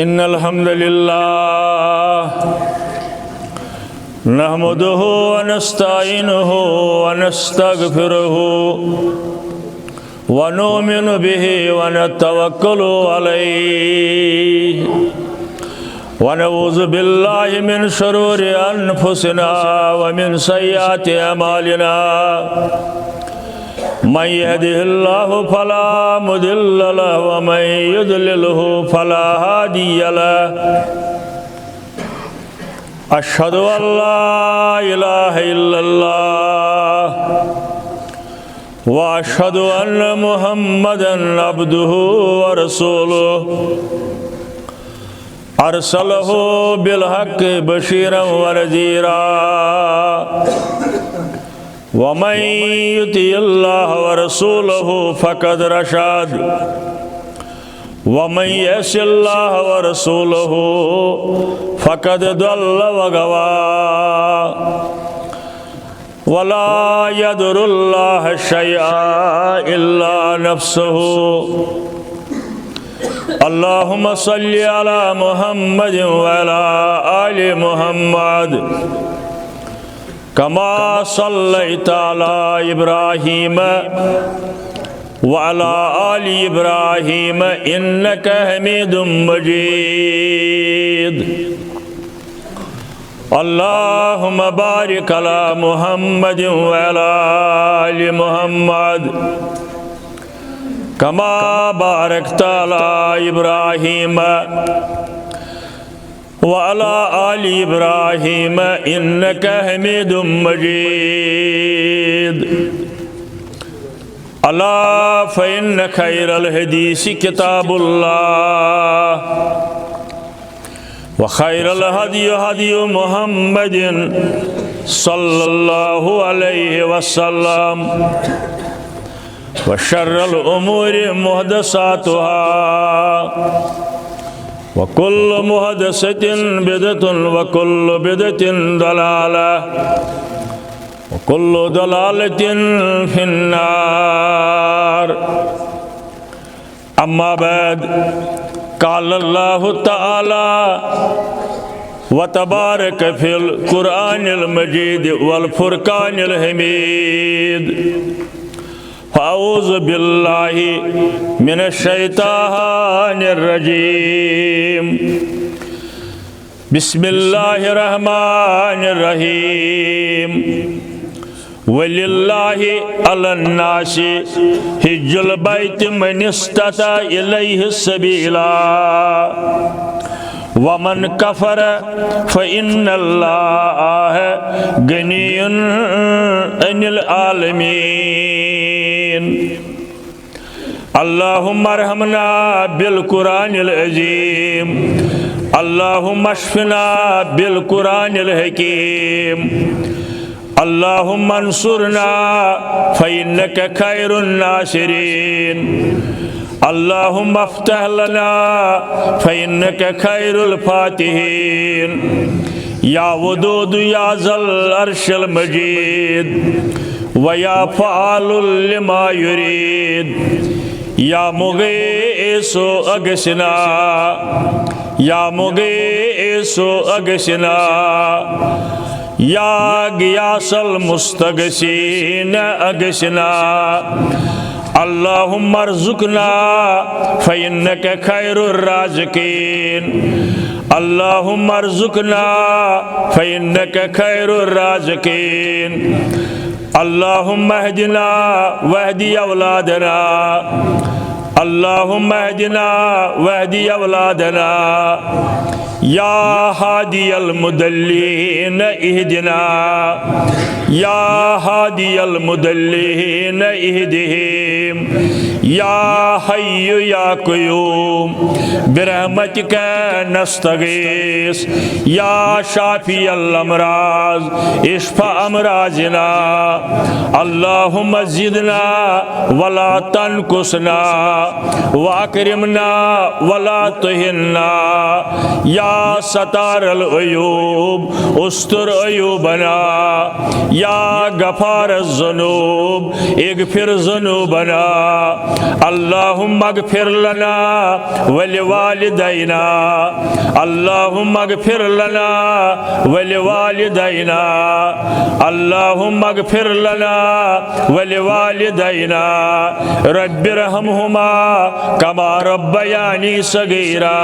إن الحمد لله نحمده ونستعينه ونستغفره ونؤمن به ونتوكل عليه ونعوذ بالله من شرور أنفسنا ومن سيئات أعمالنا من يهده الله فلا مضل له ومن يضلله فلا هادي له أشهد أن لا إله إلا الله وأشهد أن محمدًا عبده ورسوله أرسله بالحق بشيرا ونذيرا ومن يطع الله ورسوله فقد رشد ومن يعص الله ورسوله فقد ضل وغوى ولا يضر الله شيئا إلا نفسه اللهم صل على محمد وعلى آل محمد كما صليت على إبراهيم وعلى آل إبراهيم إنك حميد مجيد اللهم بارك على محمد وعلى آل محمد كما باركت على إبراهيم وعلى آل إبراهيم إنك حميد مجيد ألا فإن خير الحديث كتاب الله وخير الهدي هدي محمد صلى الله عليه وسلم وشر الأمور محدثاتها وكل محدثة بدعة وكل بدعة ضلالة وكل ضلالة في النار أما بعد قال الله تعالى وتبارك في القرآن المجيد والفرقان الحميد أعوذ بالله من الشيطان الرجيم بسم الله الرحمن الرحيم ولله على الناس حج البيت من استطاع إليه السبيل ومن كفر فإن الله غني عن العالمين اللهم ارحمنا بالقرآن العظيم اللهم اشفنا بالقرآن الحكيم اللهم انصرنا فإنك خير الناصرين اللهم افتح لنا فإنك خير الفاتحين يا ودود يا ذا العرش المجيد ويا فعال لما يريد يا مغيث أغثنا يا مغيث أغثنا يا غياث المستغيثين أغثنا اللهم ارزقنا فإنك خير الرازقين اللهم ارزقنا فإنك خير الرازقين اللهم اهدنا واهدي أولادنا اللهم اهدنا واهدي أولادنا يا هادي المضلين اهدنا يا هادي المضلين اهدهم يا حي يا قيوم برحمتك نستغيث يا شافي الأمراض اشفى أمراضنا اللهم زدنا ولا تنقصنا وأكرمنا ولا تهنا يا یا ستار العیوب استر عیوبنا، یا غفار الذنوب اغفر ذنوبنا، اللہم اغفر لنا ولوالدینا، اللہم اغفر لنا ولوالدینا، اللہم اغفر لنا ولوالدینا، رب ارحمہما کما ربیانی صغیرا،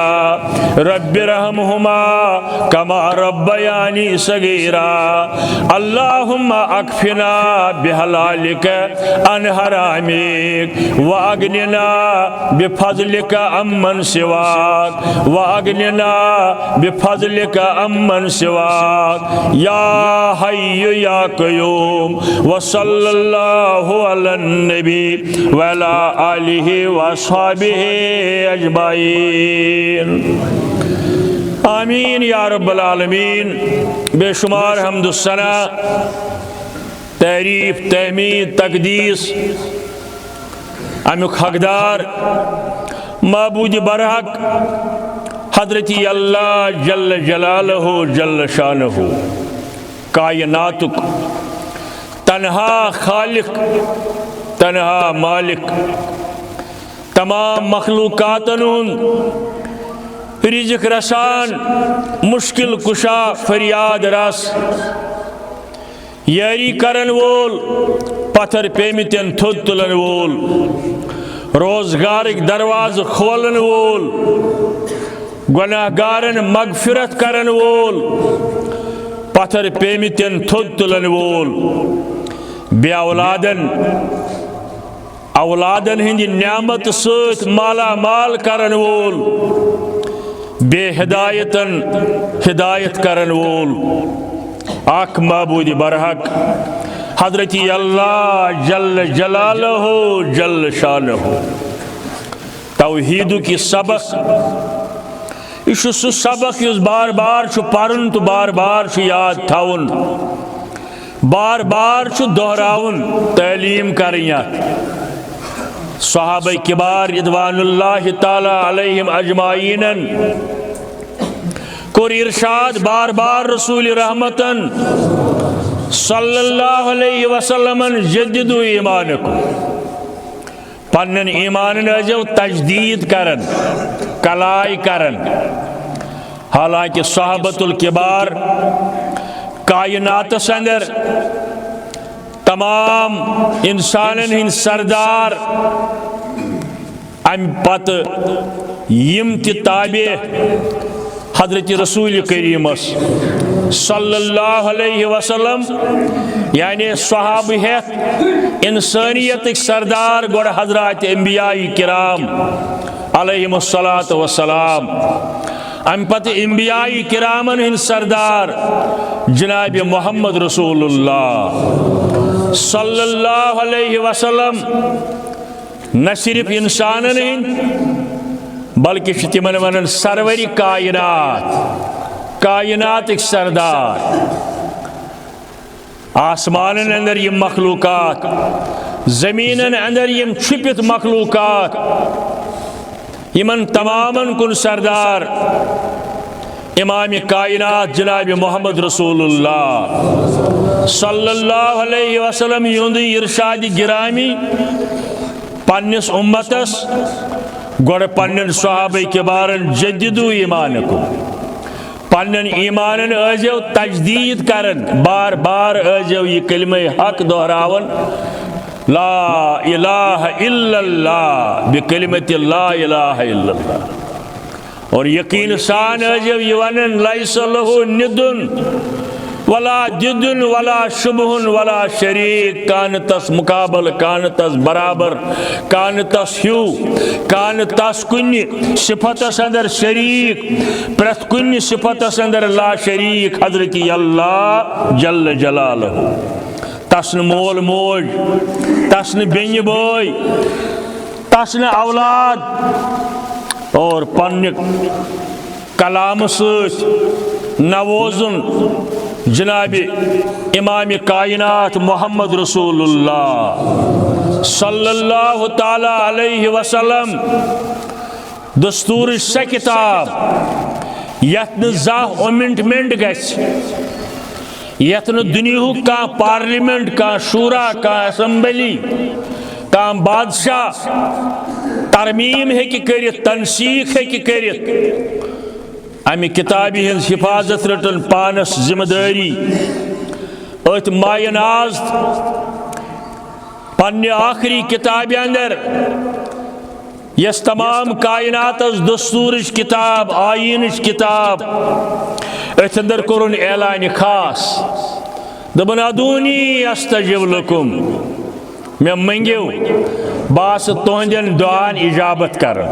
رب ارحمہما کما ربیانی صغیرا، اللہم اکفنا بحلالک عن حرامک واغننا بفضلک عمن سواک، واغننا بفضلک عمن سواک، یا حی یا قیوم، وصلی اللہ علی النبی وعلی آلہ واصحابہ اجمعین، آمین یا رب العالمین۔ بے شمار حمد و ثنا، تعریف، تحمید، تقدیس امیک حقدار معبود برحق حضرتی اللہ جل جلالہ جل شانہ، کائناتک تنہا خالق، تنہا مالک، تمام مخلوقاتن رزق رسان، مشکل کشا، فریاد رس، یاری کرن وول، پتھر پیمتن تھود تلن وول، روزگارک دروازہ کھولن وول، گناہ گارن مغفرت کرن وول، پتھر پیمتن تھود تلن وول، بے اولادن ہندی نعمت سوت مالا مال کرن وول، بے ہدایتن ہدایت کرن وول، آک معبود برحق حضرتی اللہ جل جلالہ جل شانہ۔ توحید کی سبق یہ سہ سبق اس بار بار پرن تو بار بار یاد تھاون، بار بار دہراون، تعلیم کریں۔ صحابہ کبار رضوان اللہ تعالی علیہم اجمعین کور ارشاد بار بار رسول رحمتن صلی اللہ علیہ وسلم، جددو ایمانکم، پنن ایمان ازو تجدید کرن، کلائی کرن۔ حالانکہ صحابت الکبار کائنات اندر تمام انسانن ہند سردار، ام پت یم تی تابع حضرت رسول کریم صلی اللہ علیہ وسلم، یعنی صحابہ ہیت انسانیت سردار گوڑ حضرات انبیاء کرام علیہم الصلاۃ والسلام، ام پت انبیاء کرامن ہند سردار جناب محمد رسول اللہ صلی اللہ علیہ وسلم، نہ صرف انسانن ہند بلکہ تمن ونن سروری کائنات سردار، آسمانن اندر یم مخلوقات، زمینن اندر یم چھپت مخلوقات، یمن تمامن کن سردار امام کائنات جناب محمد رسول اللہ صلی اللہ علیہ وسلم یہند ارشاد گرامی پنس امتس گوڑ پنن صحابہ کبارن جددو ایمانکم، پنن ایمانن ازیو تجدید کرن، بار بار ازیو یہ کلمہ حق دہراون، لا الہ الا اللہ، بکلمت لا الہ الا اللہ، اور یقین سان ازیو یہ ونن لیس لہو ندن ولا جدن ولا شبہن ولا شریک، کان تس مقابل، کان تس برابر، کان تس ہیو، کان تس کنی صفتس اندر شریک، پرت کنی صفتس اندر لا شریک حضرتی اللہ جل جلالہ۔ تسن مول موج، تسن بین بوئی، تسن اولاد، اور پن کلام سوچ نووزن جناب امام کائنات محمد رسول اللہ صلی اللہ تعالی علیہ وسلم، دستور سہ کتاب یتن زاہ امنٹمنٹ گژھِ یتن دنیاہُک کانٛہہ پارلیمنٹ کانٛہہ شورا کانٛہہ اسمبلی کانٛہہ بادشاہ ترمیم ہیٚکہِ کٔرِتھ تنسیٖخ ہیٚکہِ کٔرِتھ امہِ کتابہِ ہٕنٛز حفاظت رٔٹن پانس ذمہ دٲری أتھۍ مایہ ناز پننہِ آخری کتابہِ اندر یس تمام کائناتس دستورٕچ کتاب آیٖنٕچ کتاب أتھۍ اندر کوٚرُن اعلانہِ خاص دوٚپُن ادونی استجب لکم مےٚ منٛگِو بہٕ آسہٕ تُہنٛدٮ۪ن دُعاہن اجابت کران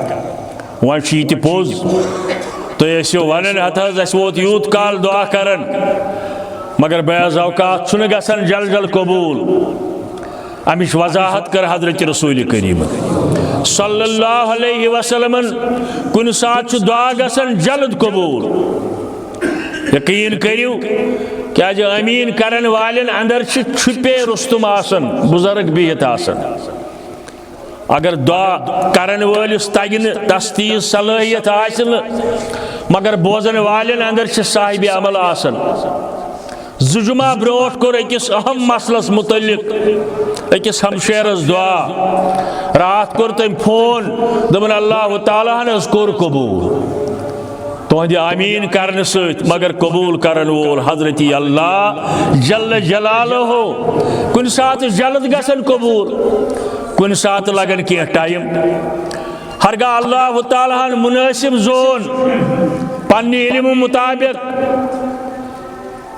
وۄنۍ چھُ یہِ تہِ پوٚز تُہۍ ٲسِو ونان ہتھ حظ اَسہِ ووت یوٗت کال دعا کران مگر بعض اوقات چھُنہٕ گژھان جل جل قبوٗل امِچ وضاحت کر حضرت رسول کریم صلی اللہ علیہ وسلم کُنہِ ساتہٕ چھُ دعا گژھان جلد قبوٗل یقین کٔرِو کیٛازِ أمیٖن کرن والٮ۪ن اندر چھِ چھُپے رُستُم آسان بُزرگ بِہِتھ آسان اگر دعا کرن وٲلِس تگہِ نہٕ تس تیٖژ صلٲحیت آسہِ نہٕ مگر بوزن والٮ۪ن اندر چھِ صاحبِ عمل آسان زٕ جمعہ برونٛٹھ کوٚر أکِس اہم مسلس متعلق أکِس ہمشیرس دعا راتھ کوٚر تٔمۍ فون دوٚپُن اللہ تعالیٰ ہن حظ کوٚر قبوٗل تُہنٛدِ آمیٖن کرنہٕ سۭتۍ مگر قبوٗل کرن وول حضرت اللہ جل جلالہ کُنہِ ساتہٕ جلد گژھن قبوٗل کُنہِ ساتہٕ لگن کینٛہہ ٹایم ہرگاہ اللہ تعالیٰ ہن منٲسب زون پننہِ علمہٕ مطابق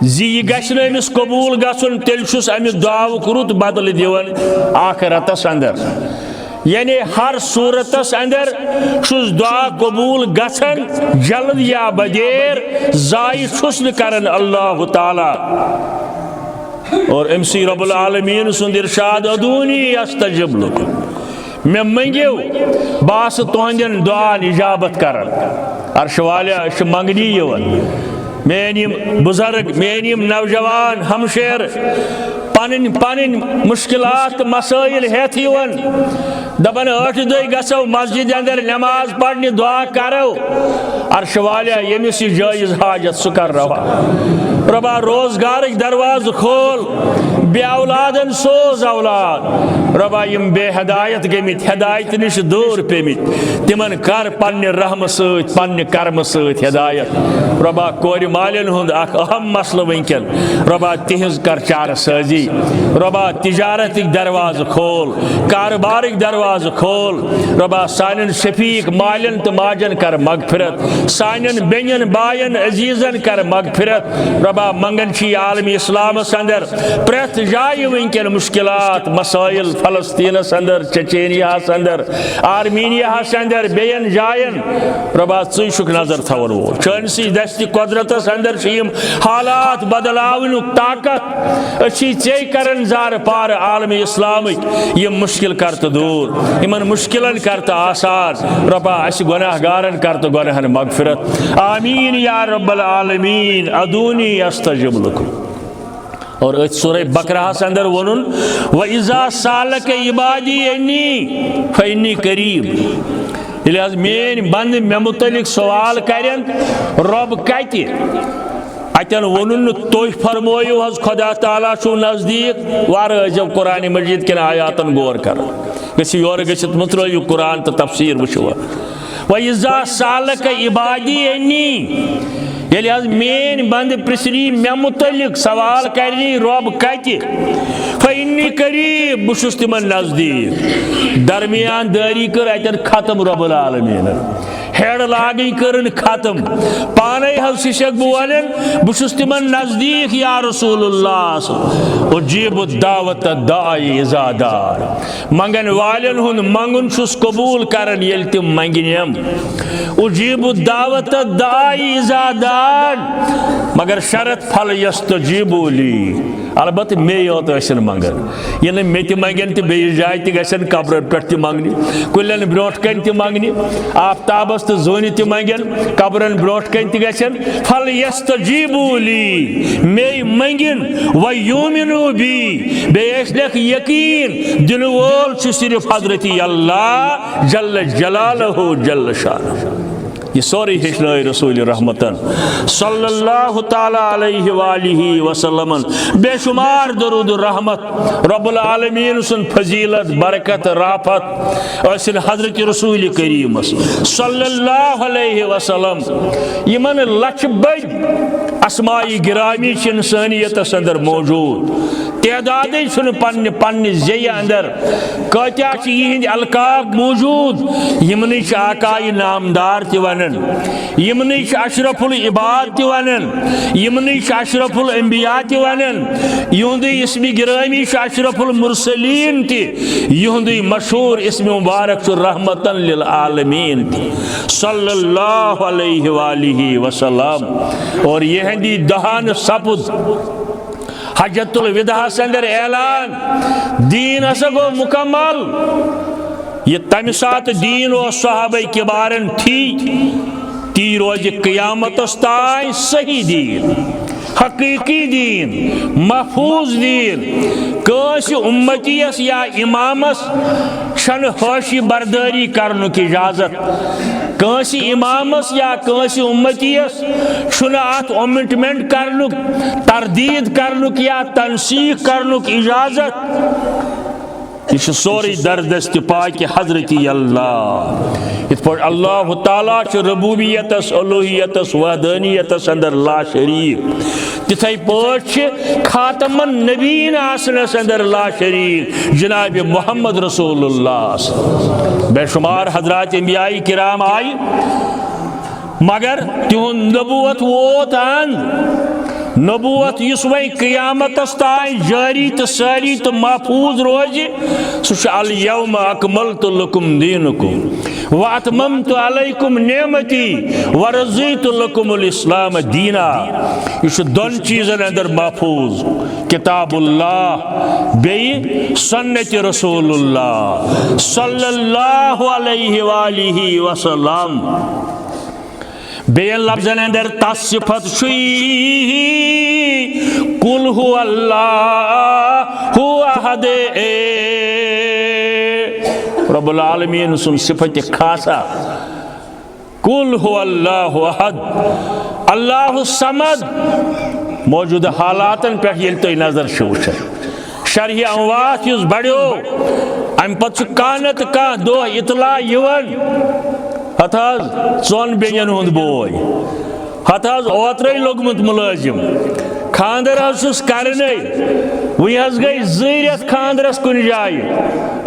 زِ یہِ گژھِ نہٕ أمِس قبوٗل گژھُن تیٚلہِ چھُس اَمہِ دعاوُک رُت بدلہٕ دِوان آخرتس اندر یعنی ہر صورتس اندر چھُس دعا قبوٗل گژھان جلد یا بدیر ضایع چھُس نہٕ کران اللہ تعالیٰ اور امسی رب العالمین سُنٛد ارشاد ادونی استجب لکم مےٚ منٛگِو بہٕ آسہٕ تُہنٛدٮ۪ن دعاہن اجابت کران عرشہٕ والیا أسۍ چھِ منٛگنی یِوان میٲنۍ یِم بُزرگ میٲنۍ یِم نوجوان ہمشیر پنٕنۍ مشکلات تہٕ مسٲیل ہیٚتھ یِوان دپان ٲٹھِ دۄہہِ گژھو مسجد اندر نماز پرنہِ دعا کرو عرشہٕ والیا ییٚمِس یہِ جٲیز حاجت سُہ کر روا ربا روزگارٕکۍ دروازٕ کھول بے اولادن سوز اولاد ربا یِم بے ہدایت گٔمٕتۍ ہدایتہِ نِش دوٗر پیٚمٕتۍ تِمن کر پننہِ رحمہٕ سۭتۍ پننہِ کرمہٕ سۭتۍ ہدایت ربا کورِ مالٮ۪ن ہُنٛد اکھ اہم مسلہٕ وٕنکٮ۪ن ربا تِہنٛز کر چارٕ سٲزی ربا تجارتٕکۍ دروازٕ کھول کارٕبارٕکۍ دروازٕ کھول ربا سانٮ۪ن شفیٖق مالٮ۪ن تہٕ ماجن کر مغفرت سانٮ۪ن بیٚنٮ۪ن بایَن عزیٖزن کر مغفرت ربا منگن چھِ یہِ عالمی اسلامس اندر پرٛٮ۪تھ جایہِ وٕنکٮ۪ن مشکلات مسٲیل فلسطیٖنس اندر چچینیاہس اندر آرمینیاہس اندر بیٚین جاین ربا ژٕے چھُکھ نظر تھاون وول چٲنسٕے دستہِ قۄدرتس اندر چھِ یِم حالات بدلاونُک طاقت أسۍ چھِ ژےٚ کران زارٕ پارٕ عالمی اسلامٕکۍ یِم مشکل کر تہٕ دوٗر یِمن مشکلن کر تہٕ آسان ربا اسہِ گۄناہ گارن کر تہٕ گۄناہن مغفرت آمیٖن یا رب العالمیٖن ادونی استجب لکم اور أتھۍ سورہ بقرہس اندر وونُن وَإِذَا سَأَلَكَ عِبَادِي عَنِّي فَإِنِّي قَرِيبٌ ییٚلہِ حظ میٲنۍ بنٛدٕ مےٚ متعلق سوال کرن رۄب کتہِ اتٮ۪ن وونُن نہٕ تُہۍ فرمٲیِو حظ خۄدا تعالیٰ چھُو نزدیٖک وارٕ ٲسۍزیو قرآنِ مجیٖد کٮ۪ن آیاتن غور کران گٔژھِو یورٕ گٔژھِتھ مٔترٲیِو قرآن تہٕ تفسیٖر وٕچھِو وَإِذَا سَأَلَكَ عِبَادِي عَنِّي ییٚلہِ حظ میٲنۍ بنٛدٕ پرژھنی مےٚ متعلق سوال کرنی رۄب کتہِ فإنی قریٖب بہٕ چھُس تِمن نزدیٖک درمیان دٲری کٔر اتٮ۪ن ختم رب العالمیٖنن ہیڈ لاگٕنۍ کٔرٕن ختم پانے حظ چھُسکھ بہٕ ونان بہٕ چھُس تِمن نزدیٖک یا رسول اللہ اجیب الدعوت الداعی اذا دعا منگن والٮ۪ن ہُنٛد منگُن چھُس قبوٗل کران ییٚلہِ تِم منگنٮ۪م اجیب الدعوت الداعی اذا دعا مگر شرط پھل یستجیبوا لی البتہ مے یوت ٲسِن منگان یہِ نہٕ مےٚ تہِ منگن تہِ بیٚیِس جایہِ تہِ گژھن قبرن پٮ۪ٹھ تہِ منگنہِ کُلٮ۪ن برونٛٹھ کَنہِ تہِ منگنہِ آفتابس تہٕ زوٗنہِ تہِ منگن قبرن برونٛٹھ کَنہِ تہِ گژھن پھل یستجیبوا لی مے منگن ویومنوا بی بیٚیہِ ٲسۍ لیکھ یقیٖن دِنہٕ وول چھُ صرف حضرت اللہ جل جلالہ جل شانہ یہ سوری ہچنائی رسول رحمتن صلی اللہ تعالی علیہ وآلہ وسلم بے شمار درود الرحمت رب العالمین سن فضیلت برکت رافت اسن حضرت رسول کریم صلی اللہ علیہ وسلم یمن لچ بج اسمائی گرامی چھ انسانیت اندر موجود تعداد چھن پن زی اندر کتیا یہ القاب موجود یمن آقائی نامدار تہ ونن یمن اشرف العباد تہ ونن یمن اشرف الانبیاء تہ ونن یہند اسم گرامی اشرف المرسلین تہ یہند مشہور اسم مبارک رحمتا للعالمین صلی اللہ علیہ وآلہ وسلم اور یہ دہان سپد حجت الوداع اندر اعلان دین ہسا گو مکمل یہ تمہ سات دین و صحابہ کبارن تی روز قیامت تائیں صحیح دین حقیقی دین محفوظ دین کس امتیس یا امامس چھن حوشی برداری کرنک اجازت کس امامس یا کس امتیس چھن ات امنٹمنٹ کرنک تردید کرنک یا تنسیق کرنک اجازت یہ سوری دردست پاک حضرت اللہ ات پہ اللہ تعالیٰ ربوبیتس الوہیتس وحدانیتس اندر لا شریک تتھے پہ خاتم النبیین آسنس اندر لا شریک جناب محمد رسول اللہ بے شمار حضرات انبیاء کرام آئی مگر تہند نبوت ووت نبوت اس وی قیامت تائیں جاری تو ساری تو محفوظ روز سہ الیوم اکملت لکم دینکم واتممت علیکم نعمتی ورضیت لکم الاسلام دینا یہ دون چیزن اندر محفوظ کتاب اللہ بی سنت رسول اللہ صلی اللہ علیہ وآلہ وسلم بین لفظن اندر تصفت شوئی قل هو اللہ هو احد رب العالمین سن صفت خاصا قل هو اللہ احد اللہ الصمد موجود حالاتن پہ یل تو نظر شوچ شرح اموات یس بڑیو ام پت کانت کا دو اطلاع یون ہتاز ژون بین ہند بوئے ہتاز اوترے لوگمت ملازم خاندر حس کرنے وی حس گئی زیرت خاندرس کن جائے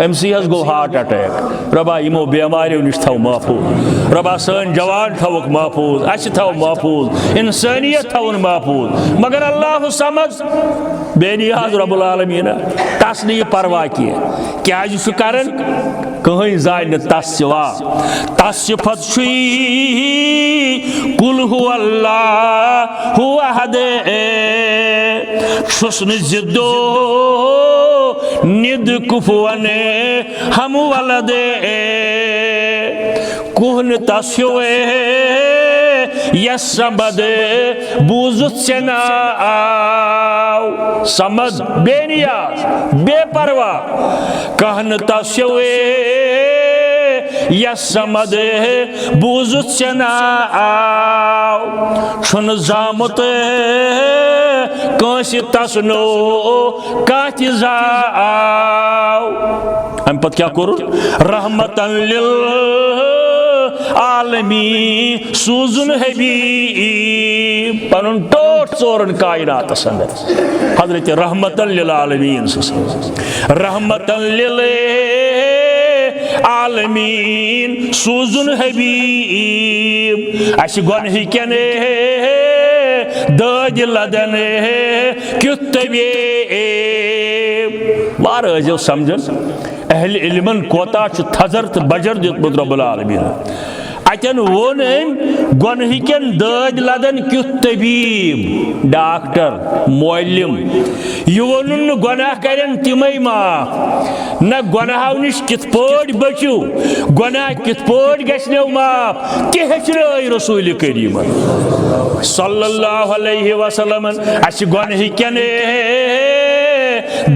ام سی حس گو ہارٹ اٹیک ربا یمو بیماریو نش تھو محفوظ ربا سن جوان تھوک محفوظ اس تھو محفوظ انسانیت تھون محفوظ مگر اللہ سمجھ بے نیاز رب العالمین تس نہیں پرواہ کیا سہ کرن کہیں زائن تس سوا تس صفت شوئی قل هو اللہ هو احد شسن زدو ند کفون ہم ولد کہن تس ہوئے یس سمد بوزت سنا سمد بے نیاز بے پرواہ کہن تس ہوئے یس سمد بوزت سنا چھن زامت کنسی تسنو کاتی زاو ہم پت کیا کرو رحمتا عالمی سوزن حبیب پنن ٹوٹ ژورن کائنات اندر حضرت رحمتا للعالمین رحمتا للعالمین سوزن حبیب اس گنہ کنے داد لدن کتبیب وار ازیو سمجھن اہل علمن کوتا چھ تھزر تو بجر دیت رب العالمین اتن ون گنہ کن داد لدن کیت طبیب ڈاکٹر معلم یہ ون گناہ کرن تمے معاف نہ گناہو نش کت پٲٹھۍ بچو گناہ کت پٲٹھۍ گژھنو معاف تہ ہیچنٲے رسول کریم صلی اللہ علیہ وسلم اس گنہ کن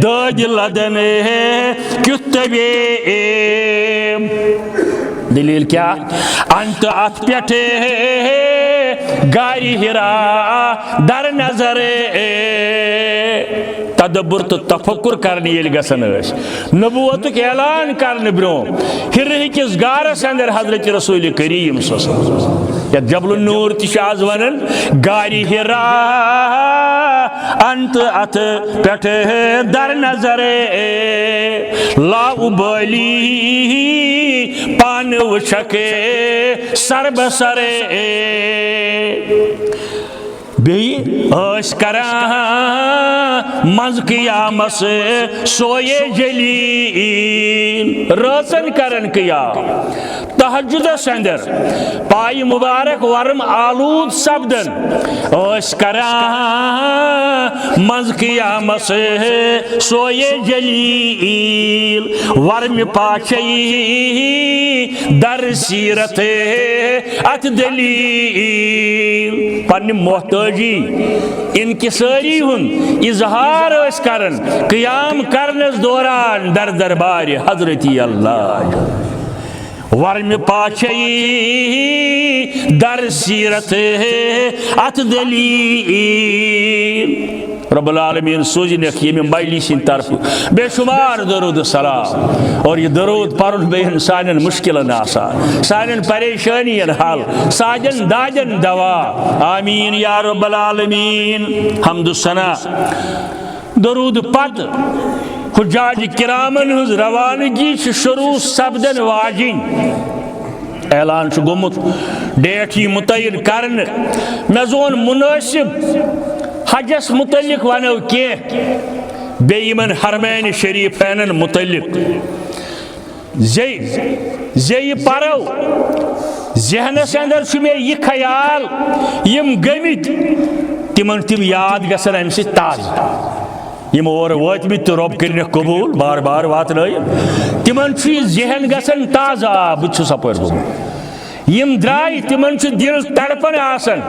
داد لدن کیت طبیب دلیل کیا انت ات پیٹھے گاری ہرا در نظر تدبر تو تفکر کرنے یل گسن نبوت اعلان کرنے برو ہر کس گارس اندر حضرت رسول کریم صلی اللہ علیہ وسلم یا جبل النور تشاز ونن گاری ہرا انت ات پیٹھے در نظر لا ابالی پان وچھکے سر بسر بیس کران مز قیامس سوئے جلیل رسن کرن قیام تہجد سندر پائی مبارک ورم آلود سبدن اس کران مز قیامس سوئے جلیل ورم پاچئی در سیرت ات دلیل پنی محتاجی انکساری ہن اظہار اس کرن قیام کرنس دوران در دربار حضرتی اللہ ورم پاچئی در سیرت ات دلیل رب العالمین سوزنک یہ مبائلی سن طرف بے شمار درود سلام اور یہ درود پرن بے انسان مشکل آسان سان پریشانی حل ساجن داجن دوا آمین یا رب العالمین حمد و ثنا درود پت حجاج کرامن ہز روانگی شروع سبدن واجن اعلان گومت ڈیٹ یہ متعین کرن مزون مناسب حجس متعلق ونو کی بیمن حرمین شریفین متعلق زی پرو ذہنس اندر میں یہ خیال یم گمت تمن تم یاد گسن ام سی تازہ یم اور واتمت تو رب کرن قبول بار بار وات تمن ذہن گسن تازہ بچ سپر یم درائی تمن دل تڑپن آسن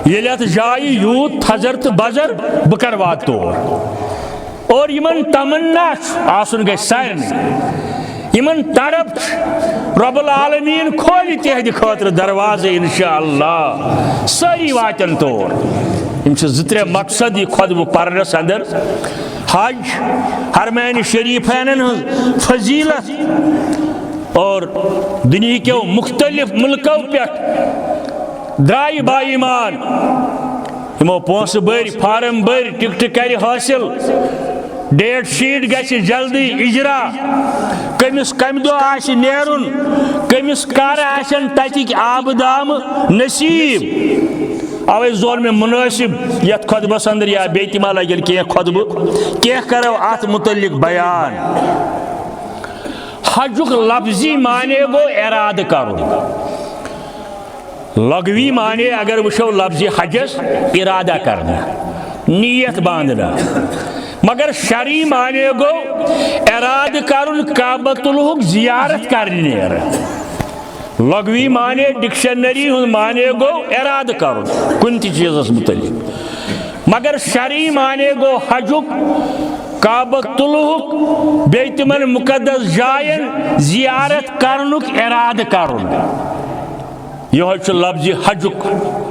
یل ات جائی یوت تھزر تو بزر بکر وات طور اور یمن تمنا آسن گئی سارن یمن تڑپ رب العالمین کھولی تہد خاطر دروازے انشاءاللہ ساری واتن طور یم زترے مقصد یہ خطبہ پرنس اندر حج حرمین شریفین فضیلت اور دنیا کے مختلف ملکوں پہ درائی با ایمان ہمو پونس بری فارم بری ٹکٹ کر حاصل ڈیٹ شیٹ گژھِ جلدی اجرا کمس کم دہ آسہِ نیرُن کمس کر آسن تتِک آب دام نصیب اوے زون میں مناسب یت خطبس اندر یا بیت ما لگن کی خطبہ کی کرو ات متعلق بیان حجک لفظی معنی گو اراد کرو لغوی معنی اگر وشو لفظی حجس ارادہ کرنا نیت باندھنا مگر شرعی معنی گو اراد کرن کعبۃ الحق زیارت کرنی لغوی معنی ڈکشنری ہن معنی گو اراد کرن کن تی چیز متعلق مگر شرعی معنی گو حجک کعبۃ الحق بیت من مقدس جائن زیارت کرنک اراد کرن یہ لفظ حجک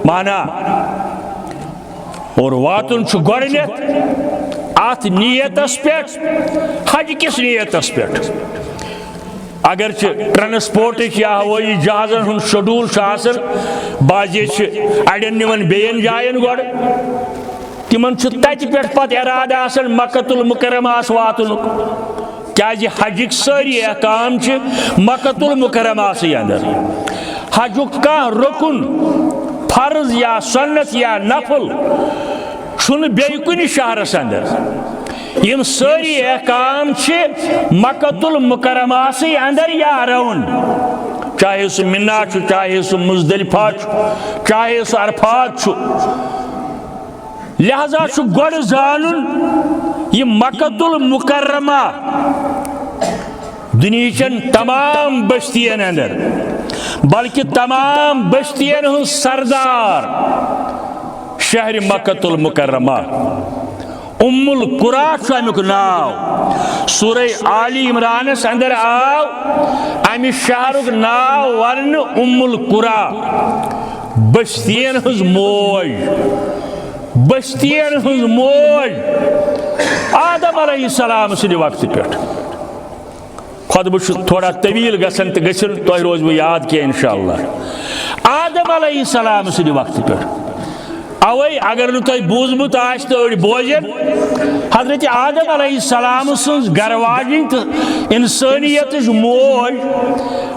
مانا اور واتن گۄڈنیتھ ات نیتس پہ حج کس نیتس پہ اگر ٹرانسپورٹ یا ہوئی جہازن ہن شیڈول بازی اڑین نوان بین جائن گۄڈ تمن تت پہ پتہ ارادہ آسان مکۃ المکرمہ واتن کیازِ حجک ساری احکام مکۃ المکرمہ اندر حجک کانٛہہ رکن فرض یا سنت یا نفل چھُنہٕ بیٚیہِ کُنہِ شہرس اندر یم ساری احکام مکۃ المکرمہ اندر یا رون چاہے سہ منا چاہے سہ مزدلفہ چاہے سہ عرفات لہذا گۄڈٕ زانُن یہ مکۃ المکرمہ دنیچن تمام بستین اندر بلکہ تمام بستین ہن سردار شہر مکۃ المکرمہ ام القرا امیک ناو سورہ آل عمرانس اندر آو امہ شہرک ناو ون ام القرا بستین ہز موج بستین ہز موج آدم علیہ السلام سند وقت پہ خود بہ تھوڑا طویل گژھن تو گژھن تہ روز بہ یاد کی انشاءاللہ آدم علیہ السلام سند وقت پہ اوے اگر نہ تہ بوزمت آس تو أڑ بوزن حضرت آدم علیہ السلام سن گھر واجن تو انسانیت موج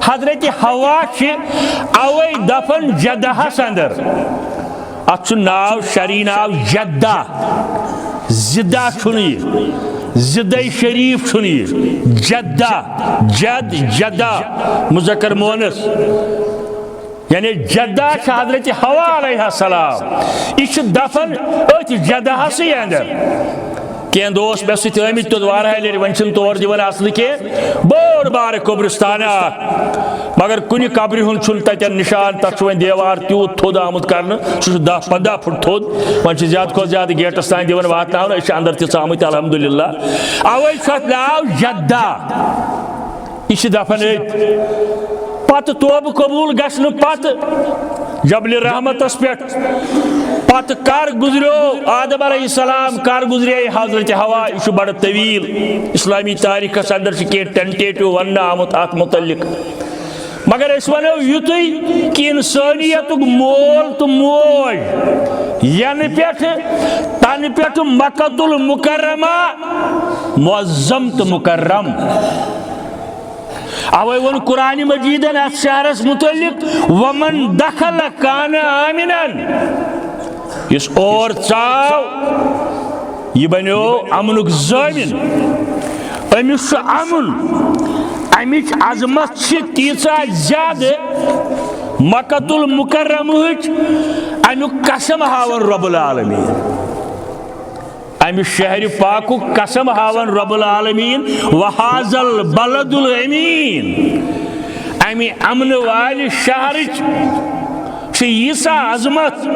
حضرت حوا اوے دفن جدہس اندر ات ناو شرعی ناو جدہ زدہ زدہ شریف جدہ جد جدہ مذکر مونس یعنی جدہ حضرت حوا علیہ السلام یہ دفن ات جدہ سی اندر کین دوست بے ست آمت تو وارہ لر ون تور دان اصل کی بوڑ بار قبرستان مگر کن قبر ہند تتن نشان تک ون دیوار تیوت تھود آمت کرنے سہ 10-15 فٹ تھود ون زیادہ کھت زیادہ گیٹس تان دان وات اندر تہ آمت الحمدللہ اوے ات ناو جدہ یہ دفن پتہ توبہ قبول گھن پتہ جبل رحمتس پہ پتہ کر گزریو آدم علیہ السلام کر گزرے حضرت حوا یہ بڑا طویل اسلامی تاریخس اندر کی ٹینٹیٹو ون آمت ات متعلق مگر اس ونو یتھی کہ انسانیت مول تو موج ین پہ تن پہ مکۃ المکرمہ معظم تو مکرم اوے ون قرآن مجیدن ات شہرس متعلق ومن دخل کان آمنا اس اور چاو یہ بنیو امنک زامن امس امن امچ عظمت تیژا زیادہ مکۃ المکرمہ امیک قسم ہاون رب العالمین امہ شہر پاک قسم ہاون رب العالمین وحاذ البلد الامین امہ امن وال شہر ییسا عظمت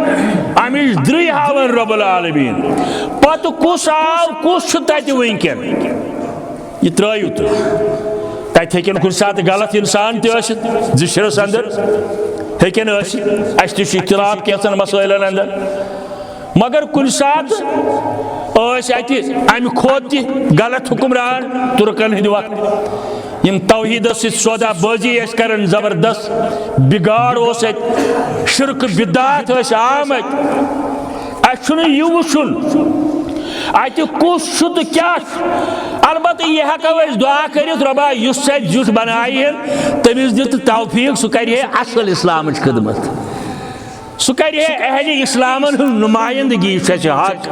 امچ دری ہاون رب العالمین پتہ کس آو کس تت ونکن یہ ترایو تو تت ہیکن کن سات غلط انسان تست زشرس اندر ہیکن اس اختلاف کیسن مسائلن اندر مگر کن سات امہ کھوت تہ غلط حکمران ترکن ہند وقت یم توحید سودا بازی کرن زبردست بگاڑ شرک بدعات آمت اچھن یہ وچن ات کس کیا البتہ یہ ہیکو دعا کرت ربا اس زیٹھ بنائے تمس دت توفیق سہ کرے اصل اسلامچ خدمت سہ کرے اہل اسلامن ہن نمائندگی حق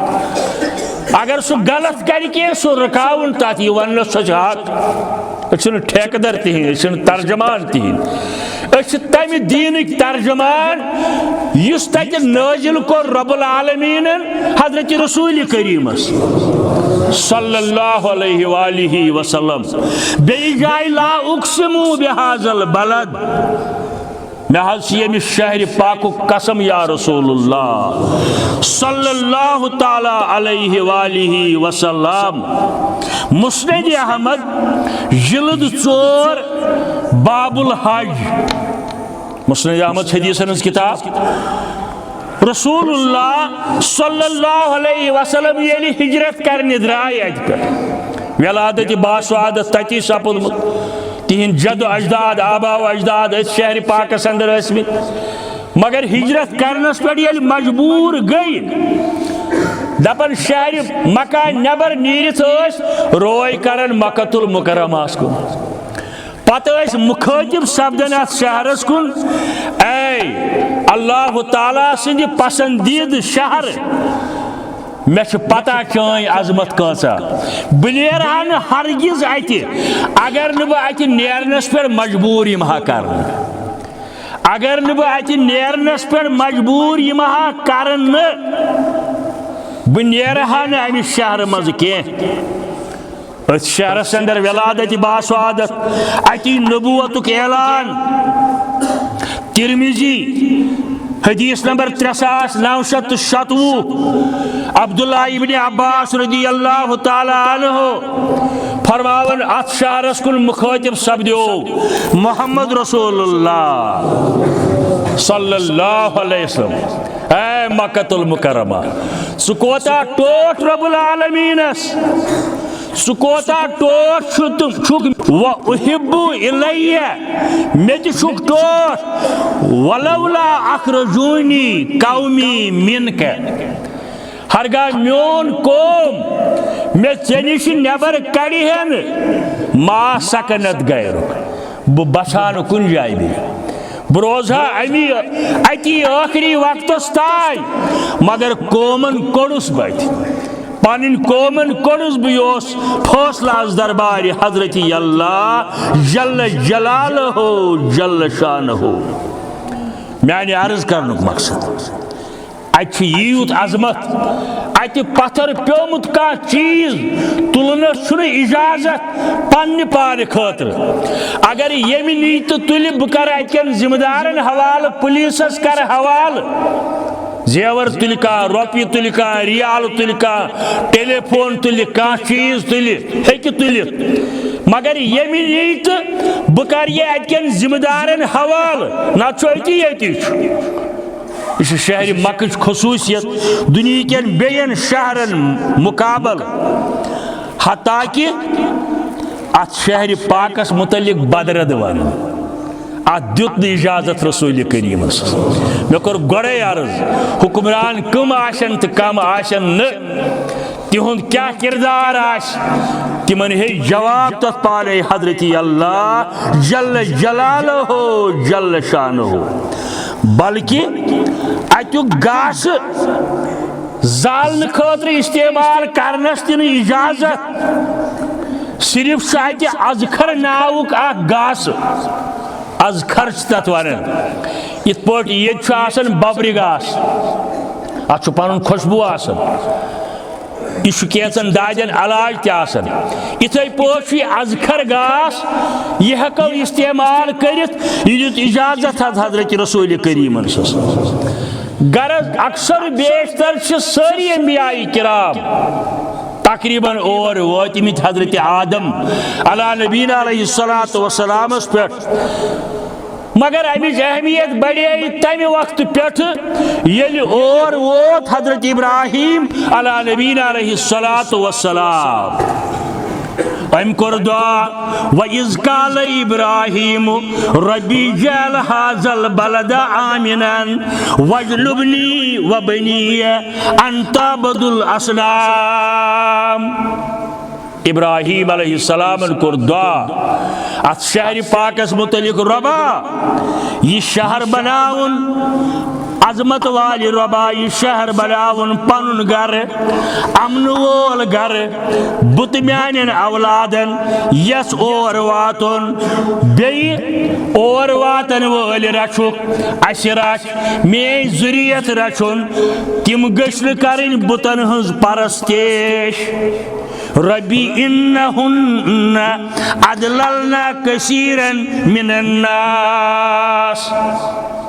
اگر سہ غلط کر کے سہ رکاون تات یہ ون سہ حق اچھن ٹھیکدر تہین اچھن ترجمان تہین اچھ تمہ دینک ترجمان یس تت نازل کور رب العالمین حضرت رسول کریم صلی اللہ علیہ وآلہ وسلم بی جائے لا اقسم بہذا البلد میں یمہ شہر پاک قسم یا رسول اللہ صلی اللہ تعالی علیہ وآلہ وسلم مسند احمد جلد 4 باب الحج مسند احمد حدیث ہنز کتاب رسول اللہ صلی اللہ علیہ وسلم یلی ہجرت کرنے درائے ات پہ ولادت باسعادت تتی سپدمت تہند جد و اجداد آبا و اجداد اس شہر پاکس اندر اسمت مگر ہجرت کرنس پہ یل مجبور گئی دپن شہر مکہ نبر نیرت روئے کرن مکۃ المکرمہ کو پتہ مخاطب سپدن ات شہرس کن اے اللہ تعالیٰ سند پسندید شہر میں پتہ چان عظمت کانسا بہ نیرہا نہ ہرگز اتہ اگر نہ بہ اتہ نیرنس پہ مجبور یمہا کرن اگر نہ بہ اتہ نیرنس پہ مجبور یمہا کرن بہ نیرہا نہ امہ شہر مز کینہ اس شہرس اندر ولادت باسعادت اتی نبوتک اعلان ترمذی حدیث نمبر 3997 عبداللہ ابن عباس رضی اللہ تعالی عنہ فرماون ات شہرس کن مخاطب سپدیو محمد رسول اللہ صلی اللہ علیہ وسلم اے مکۃ المکرمہ سہ کوتا ٹوٹ رب العالمینس سہ کوتا ٹوٹ چھک و احب الیہ مے تہ چھک ٹوٹ ولولا اخرجونی قومی منک ہرگاہ میون قوم مے ژے نش نیبر کڑہن ما سکنت غیرک بہ بسا نہ کن جائے بیٚیہِ بہ روزہا اتی آخری وقتس تائیں مگر قومن کوڑس بت پن قومن کوڑس بہ یہ فیصلہ از دربار حضرت اللہ جل جلالہ جل شانہ میانہ عرض کرنک مقصد اتہ یوت عظمت اتہ پتھر پیومت کا چیز تلنس چھُنہٕ اجازت پنہ پان خاطر اگر یم نی تو تل بہ کر اتکن ذمہ دارن حوالہ پولیسس کر حوالہ زیور تل کا روپیہ تل کا ریال تل کا ٹیلی فون تل کا چیز تل ہیکہ تلت مگر یم نی تو بہ کر یہ اتکن ذمہ دارن حوالہ نہ چھُ یتی یہ شہر مکہ خصوصیت دنیا کن بین شہرن مقابل حتیٰ کہ ات شہر پاکس متعلق بدرد ون ات دیت اجازت رسول کریم مے کور گوڑے عرض حکمران کم آشن تو کم آشن نہ تہند کیا کردار آش تمن ہے جواب تت پانے حضرت اللہ جل جلالہ جل شانہ بلکہ اتیک گاس زالن خاطر استعمال کرنس تن اجازت صرف اتہ ازخر ناوک اخ گاس ازخر تت ونان ات پٲٹھۍ ییٚتہِ چھُ آسان ببرِ گاس اتھ چھُ پنُن خوشبو آسان یہ کینچن دادین علاج تہ آسان اتھے پٲٹھۍ چھُ ازخر گاس یہ ہیکو استعمال کرت یہ دیت اجازت حضرت رسول کریم غرض اکثر بیشتر ساری انبیاء کرام تقریباً اور واتمت حضرت آدم علی نبینا علیہ الصلاۃ والسلام پہ مگر امچ اہمیت بڑھے تمہ وقت پہ یل اور ووت حضرت ابراہیم علی نبینا علیہ الصلاۃ والسلام ام کور دعا وَإِذْ قَالَ إِبْرَاهِيمُ رَبِّ اجْعَلْ هَٰذَا الْبَلَدَ آمِنًا وَاجْنُبْنِي وَبَنِيَّ أَن تَعْبُدُوا الْأَصْنَامَ ابراہیم علیہ السلام کور دعا ات شہر پاکس متعلق ربا یہ شہر بناون عظمت والی ربا یہ شہر بناون پنن گھر امن وول گھر بت میانن اولادن یس اور واتن بی اور واتن وول رچھک اس رچ میری ذریت رچھن تم گشن کرن بتن ہز پرستیش ربی انہن ادللنا کثیرا من الناس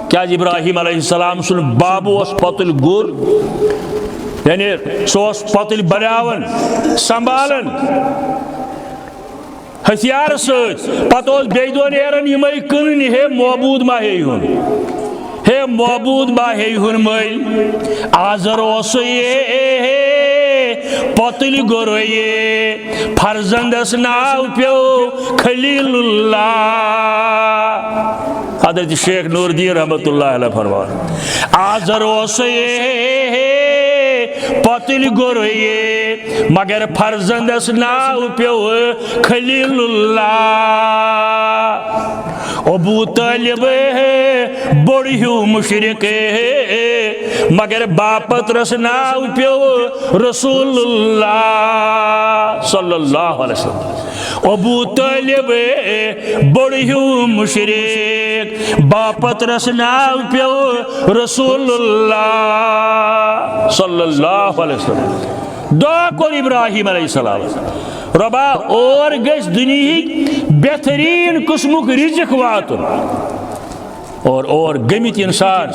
کیا ابراہیم علیہ السلام سن بابو اس پتل گر یعنی سوس پتل بناون سنبھالن ہتھیار ست پتہ بیدو نیرن یمے کن ہے معبود ما ہے معبود ما مل آزر اس پتل گروے فرزندس ناو پیو خلیل اللہ حضرت شیخ نور الدین رحمت اللہ علیہ فرمان آزر اس پتل گروے مگر فرزندس ناو پیو خلیل اللہ ابو طالب بڑ ہیو مشرق مگر باپت رس ناو پیو رسول اللہ صلی اللہ علیہ وسلم ابو طالب بڑ ہیو مشرق باپت رس ناو پیو رسول اللہ صلی اللہ علیہ وسلم دعا کور ابراہیم علیہ السلام ربا اور گس دنیا بہترین قسمک رزق واتن اور گمت انسان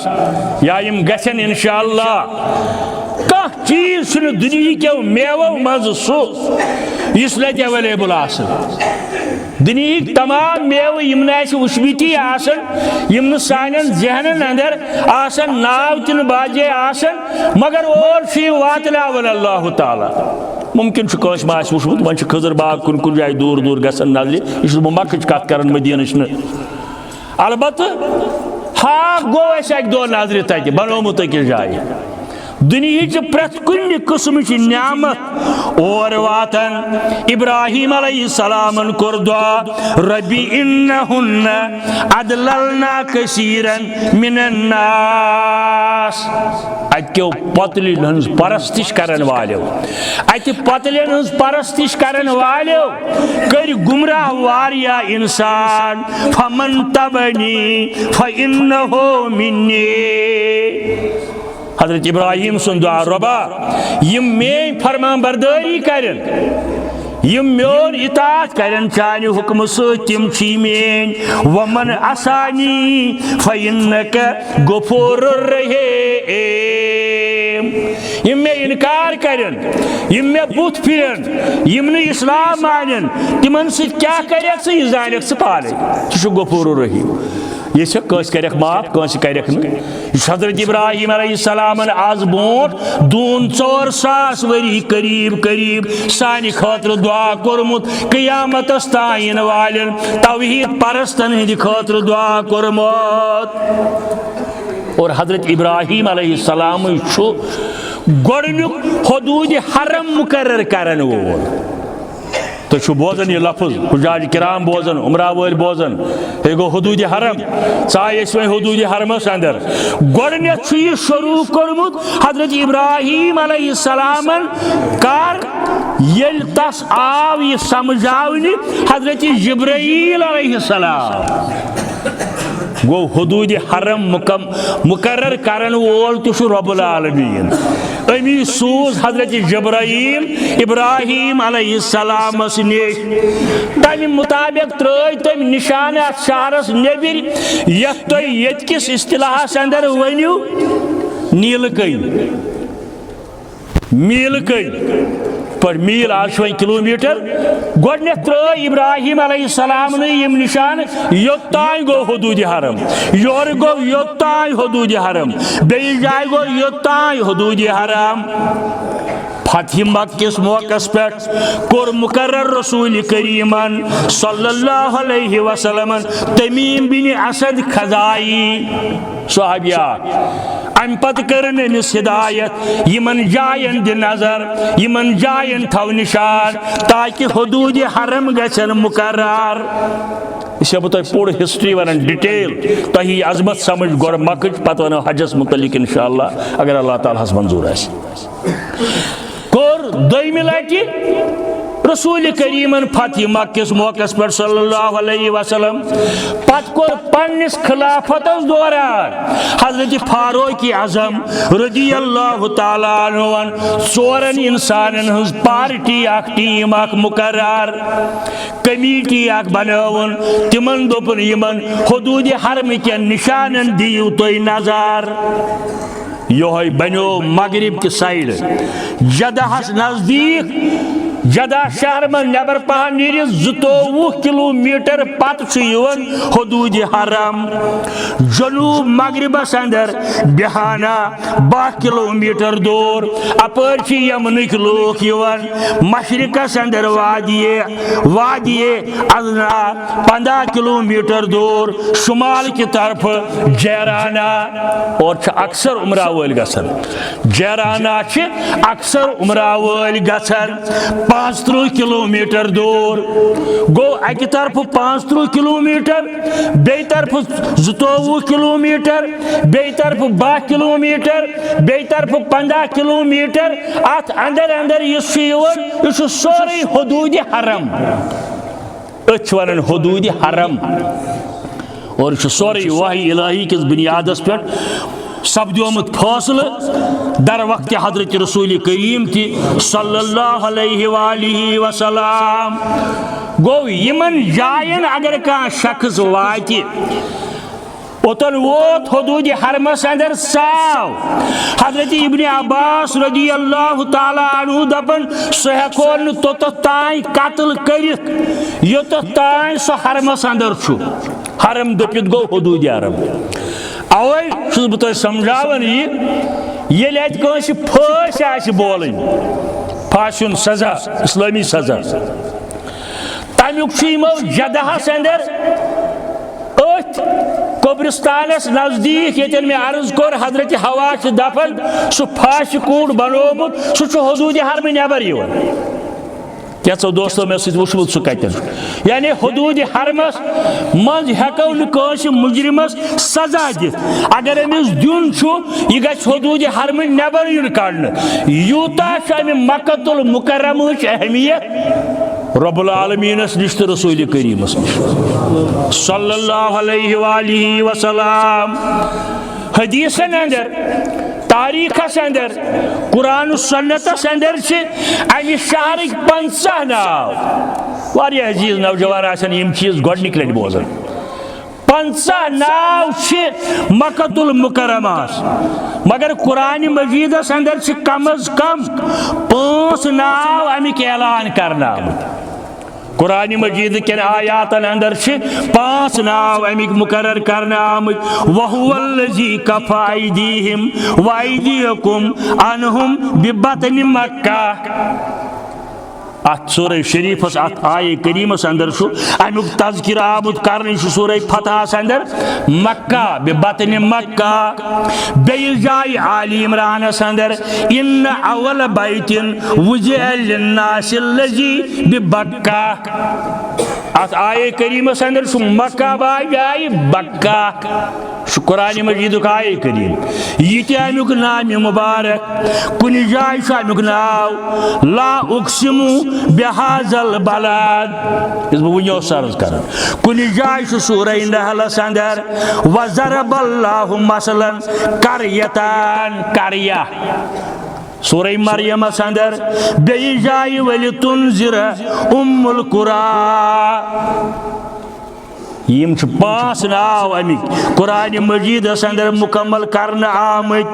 یا یم گھن انشاءاللہ کانٛہہ چیز دنیا کے میوو مز سو اس لٹ اویلیبل دنیا تمام میوہ یم وشبتی یم سانن ذہنن اندر ناو تن باجے مگر اور واتناون اللہ تعالی ممکن کس ما وچمت ون خضر باغ کن جائے دور دور گھن نظر یہ مکہ کت کر مدینچ البتہ ہاک گو اک دو نظر تک بنومت أکس جائے دنیا پریت کن قسم کی نعمت اور واتن ابراہیم علیہ السلام کور دعا ربی انہن ادللنا کثیرا من الناس اتو پتلین ہنز پرستش کرن والیو ات پتلین ہنز پرستش کرن والیو کر گمراہ واریا انسان فمن تبنی فانہو منی حضرت ابراہیم سن دعا ربا یم میں فرمان برداری کرن یم میون اطاعت کرن چانہ حکم ستم چھی مین ومن اسانی فینک غفور الرحیم یم میں انکار کرن یم میں بت پھرن یم نے اسلام مانن تمن ست کیا کرک ثہ یہ زانک ثہ پانے ثہ غفور الرحیم یہ کس کرک معاف کس کرک حضرت ابراہیم علیہ السلام آز برونٹ دون 4,000 وری قریب قریب سانہ خاطر دعا کورمت قیامت تائین والن توحید پرستن ہند خاطر دعا کورمت اور حضرت ابراہیم علیہ السلام گۄڈنیُک حدود حرم مقرر کرن وول تو بوزن یہ لفظ حجاج کرام بوزن عمرہ ول بوزن یہ گو حدود حرم ثائے حدود حرمس اندر گۄڈنیتھ یہ شروع کورمت حضرت ابراہیم علیہ السلام کر یل تس آو یہ سمجھاونہ حضرت جبرائیل علیہ السلام گو حدود حرم مقرر کرن وول تو رب العالمین امی سوز حضرت جبرائیل ابراہیم علیہ السلام نش تمہ مطابق ترٲے تم نشان ات شہرس نبر یت تھی یت کس اصطلاحس اندر ونیو نیل کئی میل کئی پر میل آج کلومیٹر گۄڈنیتھ ترٲے ابراہیم علیہ السلام نے یم نشان یوتان گو حدود حرم یور گو یوتان حدود حرم بیس جائے گو یوتان حدود حرم فتح مکہ کس موقع پہ کور مقرر رسول کریمن صلی اللہ علیہ وسلم تمیم بن اسد خزائی صحابیات ام پتہ کرن امس ہدایت یمن جائن دی نظر یمن جائن تھو نشان تاکہ حدود حرم گژھن مقرر اس بہ پور ہسٹری ونان ڈیٹیل تہی عظمت سمجھ گۄڈٕ مکہ پتہ ونو حجس متعلق انشاءاللہ اگر اللہ تعالیٰ ہس منظور آسہِ کور دویمہ لٹہ رسول کریمن فتح مکہ کس موقع پر صلی اللہ علیہ وسلم پت کور پنس خلافتس دوران حضرت فاروق اعظم رضی اللہ تعالیٰ عنہ ژورن انسانن ہز پارٹی اخ ٹیم اخ مقرر کمیٹی اخ بناون تمن دوپن یمن حدود حرم کین نشانن دیو تُہۍ نظر یہ بنو مغرب کی سائڈ جدہس نزدیک جدہ شہر من نبر پہن نیرس 22 کلومیٹر پت حدود حرم جنوب مغربس اندر بہانا 12 کلومیٹر دور اپر یمنک لوک مشرقس اندر وادی ادنا 15 کلومیٹر دور شمال کی طرف جیرانہ اور اکثر عمرہ ول گژھن جیرانہ اکثر عمرہ ول گژھن 35 کلومیٹر دور گو اکی طرف 35 کلومیٹر بی طرف 22 کلومیٹر بی طرف 12 کلومیٹر بی طرف 15 کلومیٹر ات اندر اندر یہ سوری حدود حرم ات ونان حدود حرم اور سوری وحی الہی کس بنیادس پہ سپدیومت فاصلہ در وقت حضرت رسول کریم تھی صلی اللہ علیہ وآلہ وسلم گو یمن جائن اگر کان شخص واتی اوتن ووت حدود حرمس اندر ساو حضرت ابن عباس رضی اللہ تعالی عنہ دپن سہ ہیکون توتھ تائیں قتل کرت یوتھ تائیں سہ حرمس اندر چھو حرم دپت گو حدود حرم اوے چھس بہ تہ سمجھاون یل ات کانس پھٲسۍ آسہِ بولٕنۍ پھاسیُن سزا اسلامی سزا تمیُک چھُ یِمو جدہس اندر أتھ قبرستانس نزدیک یتن میں عرض کور حضرت ہوا دفن سہ پھاسہِ کوٗڑ بنومُت سہ چھُ حدود حرم نٮ۪بر یِوان کیا ژو دوستو مے سۭتۍ وٕچھمُت سُہ کتٮ۪ن یعنی حدود حرمس منٛز ہٮ۪کو نہٕ کٲنٛسہِ مُجرمس سزا دِتھ اگر أمِس دیُن چھُ یہِ گژھِ حدود حرم نٮ۪بر یُن کڑنہٕ یوٗتاہ چھُ امہِ مکۃ المکرمٕچ اہمیت رب العالمینس نش تو رسول کریمس نش صلی اللہ علیہ وآلہ وسلم حدیثن اندر تاریخس اندر قرآن و سنتس اندر امی شہرک 50 ناو واریاہ عزیز نوجوان آسن یم چیز گۄڈنِک لٹہِ بوزن 50 ناو مکۃ المکرمس مگر قرآن مجیدس اندر کم از کم 5 ناو امیک اعلان کرنا قرآن مجید کن آیاتن اندر 5 ناو امیک مقرر کرنا آمد وَهُوَ الَّذِي كَفَّ أَيْدِيهِمْ وَأَيْدِيَكُمْ عَنْهُمْ بِبَطْنِ مَكَّةَ ات سورہ شریفس ات آیہ کریمس اندر امیک تذکر آمد کرنے سورہ فتح اندر مکہ ببطن مکہ بیس جائے آل عمرانس اندر ان اول بیت وجع للناس الذی ببکہ ات آیہ کریمس اندر مکہ جائے بکہ قرآن مجید آیہ کریم یہ تہ امیک نام مبارک کن جائے امیک ناو لا اقسم بهذا البلد اس بہ سرز کران کن جائے سورہ نحلس اندر وضرب اللہ مثلا قریتان قریہ سورہ مریم اندر بیس جائے ولتنذر القری یم 5 ناو امیک قرآن مجید اندر مکمل کرنا آمد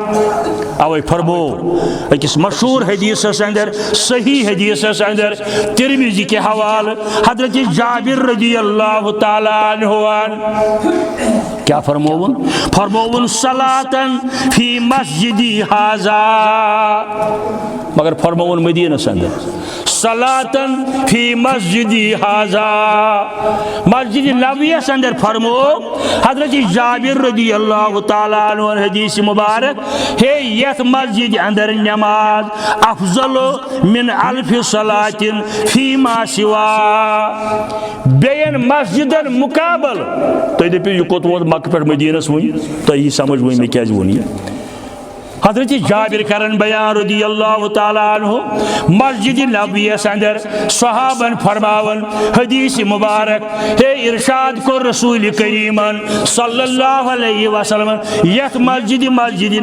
اوے فرمو اکس مشہور حدیث اندر صحیح حدیث اندر ترمذی کے حوالہ حضرت جابر رضی اللہ تعالی عنہ کیا فرمون صلاۃً فی مسجدی ھذا مگر فرمون مدینہ اندر صلاۃً فی مسجدی ھذا مسجد نبویس اندر فرمو حضرت جابر رضی اللہ تعالیٰ عنہ حدیث مبارک ہے یت مسجد اندر نماز افضل من 1000 صلاۃ فیما سوا بین مسجد مقابل تو دپیو یہ کوت ووت مکہ پہ مدینس ون تو یہ سمجھ ون میں کیا ونی حضرت جابر کرن بیان رضی اللہ تعالیٰ عنہ مسجد نبویس اندر صحابن فرماون حدیث مبارک ہے ارشاد کو رسول کریمن صلی اللہ علیہ وسلم یت مسجد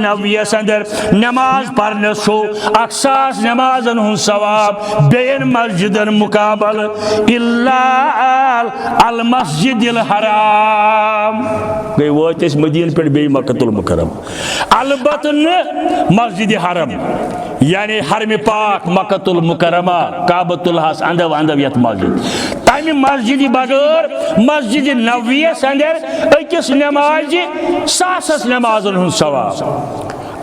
نبویس اندر نماز پرنس چھو اکساس نمازن ہن ثواب بین مسجدن مقابل الا المسجد الحرام گئی وات اس مدین پہ بی مکۃ المکرم البتہ مسجد حرم یعنی حرم پاک مکۃ المکرمہ کعبۃ اللہ اندو یت مسجد تمہ مسجد بغیر مسجد نبویس اندر اکس نماز 100 نمازن ہن ثواب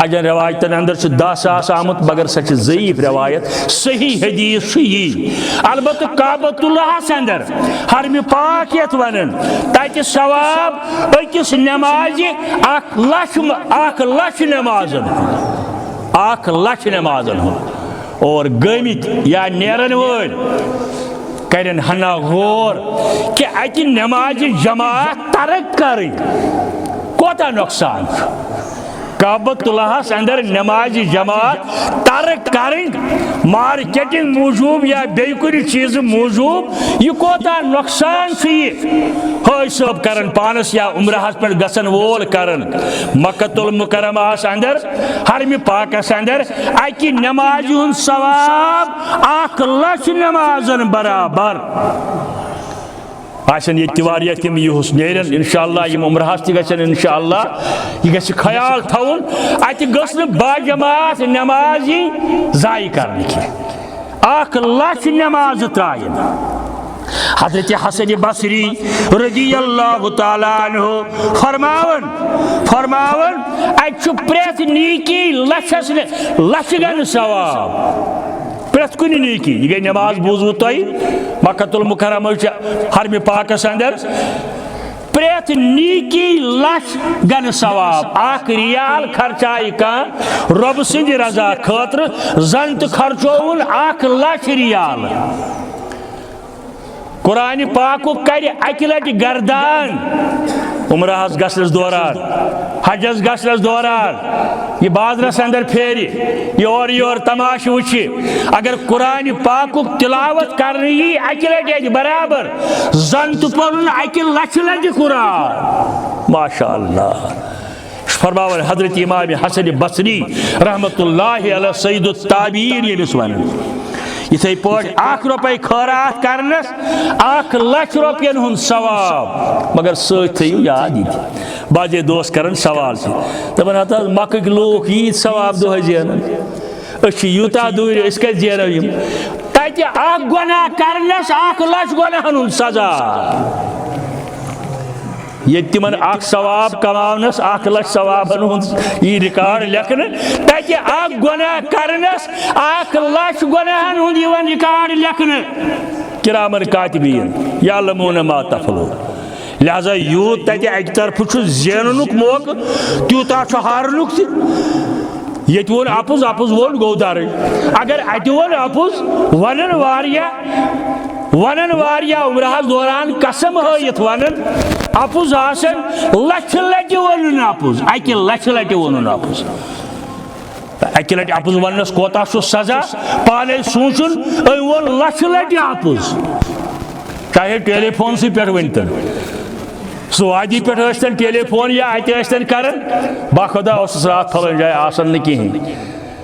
اجن روایتن اندر 10,000 آمت مگر سچ ضعیف روایت صحیح حدیث البتہ کعبۃ اللہ اندر حرم پاک یت ونن تتہ ثواب اکس نماز 1,00,000 نمازن 1,00,000 نمازن اور گمت یا نیرن ول کرن ہنا غور کہ اتہ نماز جماعت ترک کریں کوتا نقصان کعبۃ اللہ اندر نماز جماعت ترک کریں مارکیٹنگ موجود یا بیٚیہِ کُنہِ چیز موجود یہ کوتا نقصان حج صاحب کرن پانس یا عمرہس پہ گسن وول کرن مکۃ المکرمہ اندر حرم پاکس اندر اکہ نماز ہند ثواب 1,00,000 نمازن برابر آسن یہ واریاہ تم یہس نیرن انشاءاللہ یم عمرہس تہ گژھن انشاءاللہ یہ گژھِ خیال تھاون اتہ گٔژھ نہٕ باجماعت نماز ضائع کرنہ کینٛہہ 1,00,000 نماز ترائن حضرت حسن بصری رضی اللہ تعالیٰ عنہ فرماون اتھ پریت نیکی لچھ گن ثواب پریت کن نیکی یہ گئی نماز بوزو تھی مکۃ المکرمہ حرم پاکس اندر پریت نیکی لچھ گن ثواب 1 ریال خرچائی کان رب سند رضا خاطر زن تو خرچون 1,00,000 ریال قرآن پاک کر اکہ لٹہ گردان عمرہس گژھنس دوران حجس گژھنس دوران یہ بازرس اندر پھیرِ یور یور تماشہ وچھ اگر قرآن پاک تلاوت کرنے یہ اکہ لٹہ برابر زن تو پرن 1,00,000 لٹہ قرآن ماشاء اللہ فرماون حضرت امام حسن بصری رحمت اللہ علیہ سید التابعین یمس ونان یتھے پٲٹھۍ 1 رۄپے خٲرات کرنس 1,00,000 رۄپین ہُنٛد ثواب مگر سۭتۍ تھٲیِو یاد یہِ باجے دوس کرن سوال دپان ہتا مکٕکۍ لوٗکھ ییٖتۍ ثواب دۄہے زینان أسۍ چھِ یوٗتاہ دوٗرِ أسۍ کتہِ زینو یِم تتہِ اکھ گۄناہ کرنس 1,00,000 گۄناہن ہُنٛد سزا یہ تمن اخ ثواب کماونس 1,00,000 ثوابن ہند یہ ریکارڈ لکھن تتہ اخ گناہ کرنس 1,00,000 گناہن ہند یہ ریکارڈ لکھن کرامن کاتبین یعلمون ما تفعلون لہذا یوت تتہ اکہ طرف زیننک موقع تیوتا ہارنک تہ یہ ون اپز ون گو دار اگر اتہ ون اپز ونن واریاہ عمرہس دوران قسم ہائت ونن اپز آسن 1,00,000 لٹہ ونن اپز 1,00,000 لٹہ ونن اپز 1 لٹہ اپز وننس کوتاہ چھ سزا پانے سوچن ون 1,00,000 لٹہ اپز چاہے ٹیلی فون سی پہ ونتن سہ وادی پہ ٲسۍتن ٹیلی فون یا اتہ ٲسۍتن کرن باخدا اوسس رات پھلن جائے آسن نہ کہین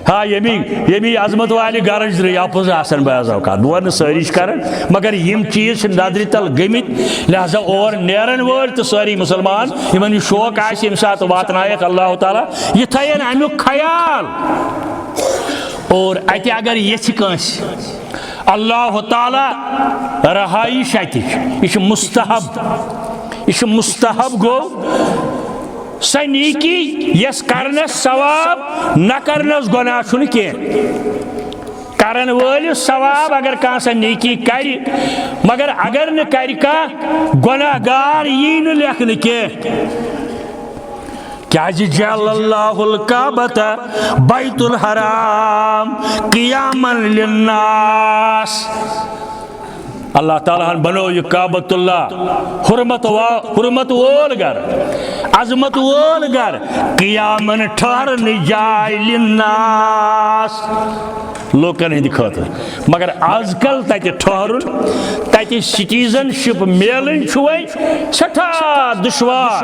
ہاں یمی عظمت والے گرج اپز آسن بعض اوقات بہ ون ساری کرن مگر یم چیز نظر تل گمت لہذا اور نیرن وول تو ساری مسلمان یمن یہ شوق آس یم سات واتنائک اللہ تعالیٰ یہ تھین امیک خیال اور اتہ اگر یھ کنس اللہ تعالیٰ رہائش اتھ یہ مستحب گو سہ نیکی یس کرنس ثواب نہ کرنس گناہ چھن کی کرن ولس ثواب اگر کان سہ نیکی کر مگر اگر نہ کر کان گناہ گار یہ نہ لکھن کی جعل اللہ الکعبۃ بیت الحرام قیاما للناس اللہ تعالیٰ بنو یہ کعبۃ اللہ حرمت وول گر عظمت وول گر قیامن ٹھہرن جائے للناس لوکن ہند خاطر مگر آز کل تتہ ٹھہرن تتہ سٹیزن شپ میلن چھوئی سٹھا دشوار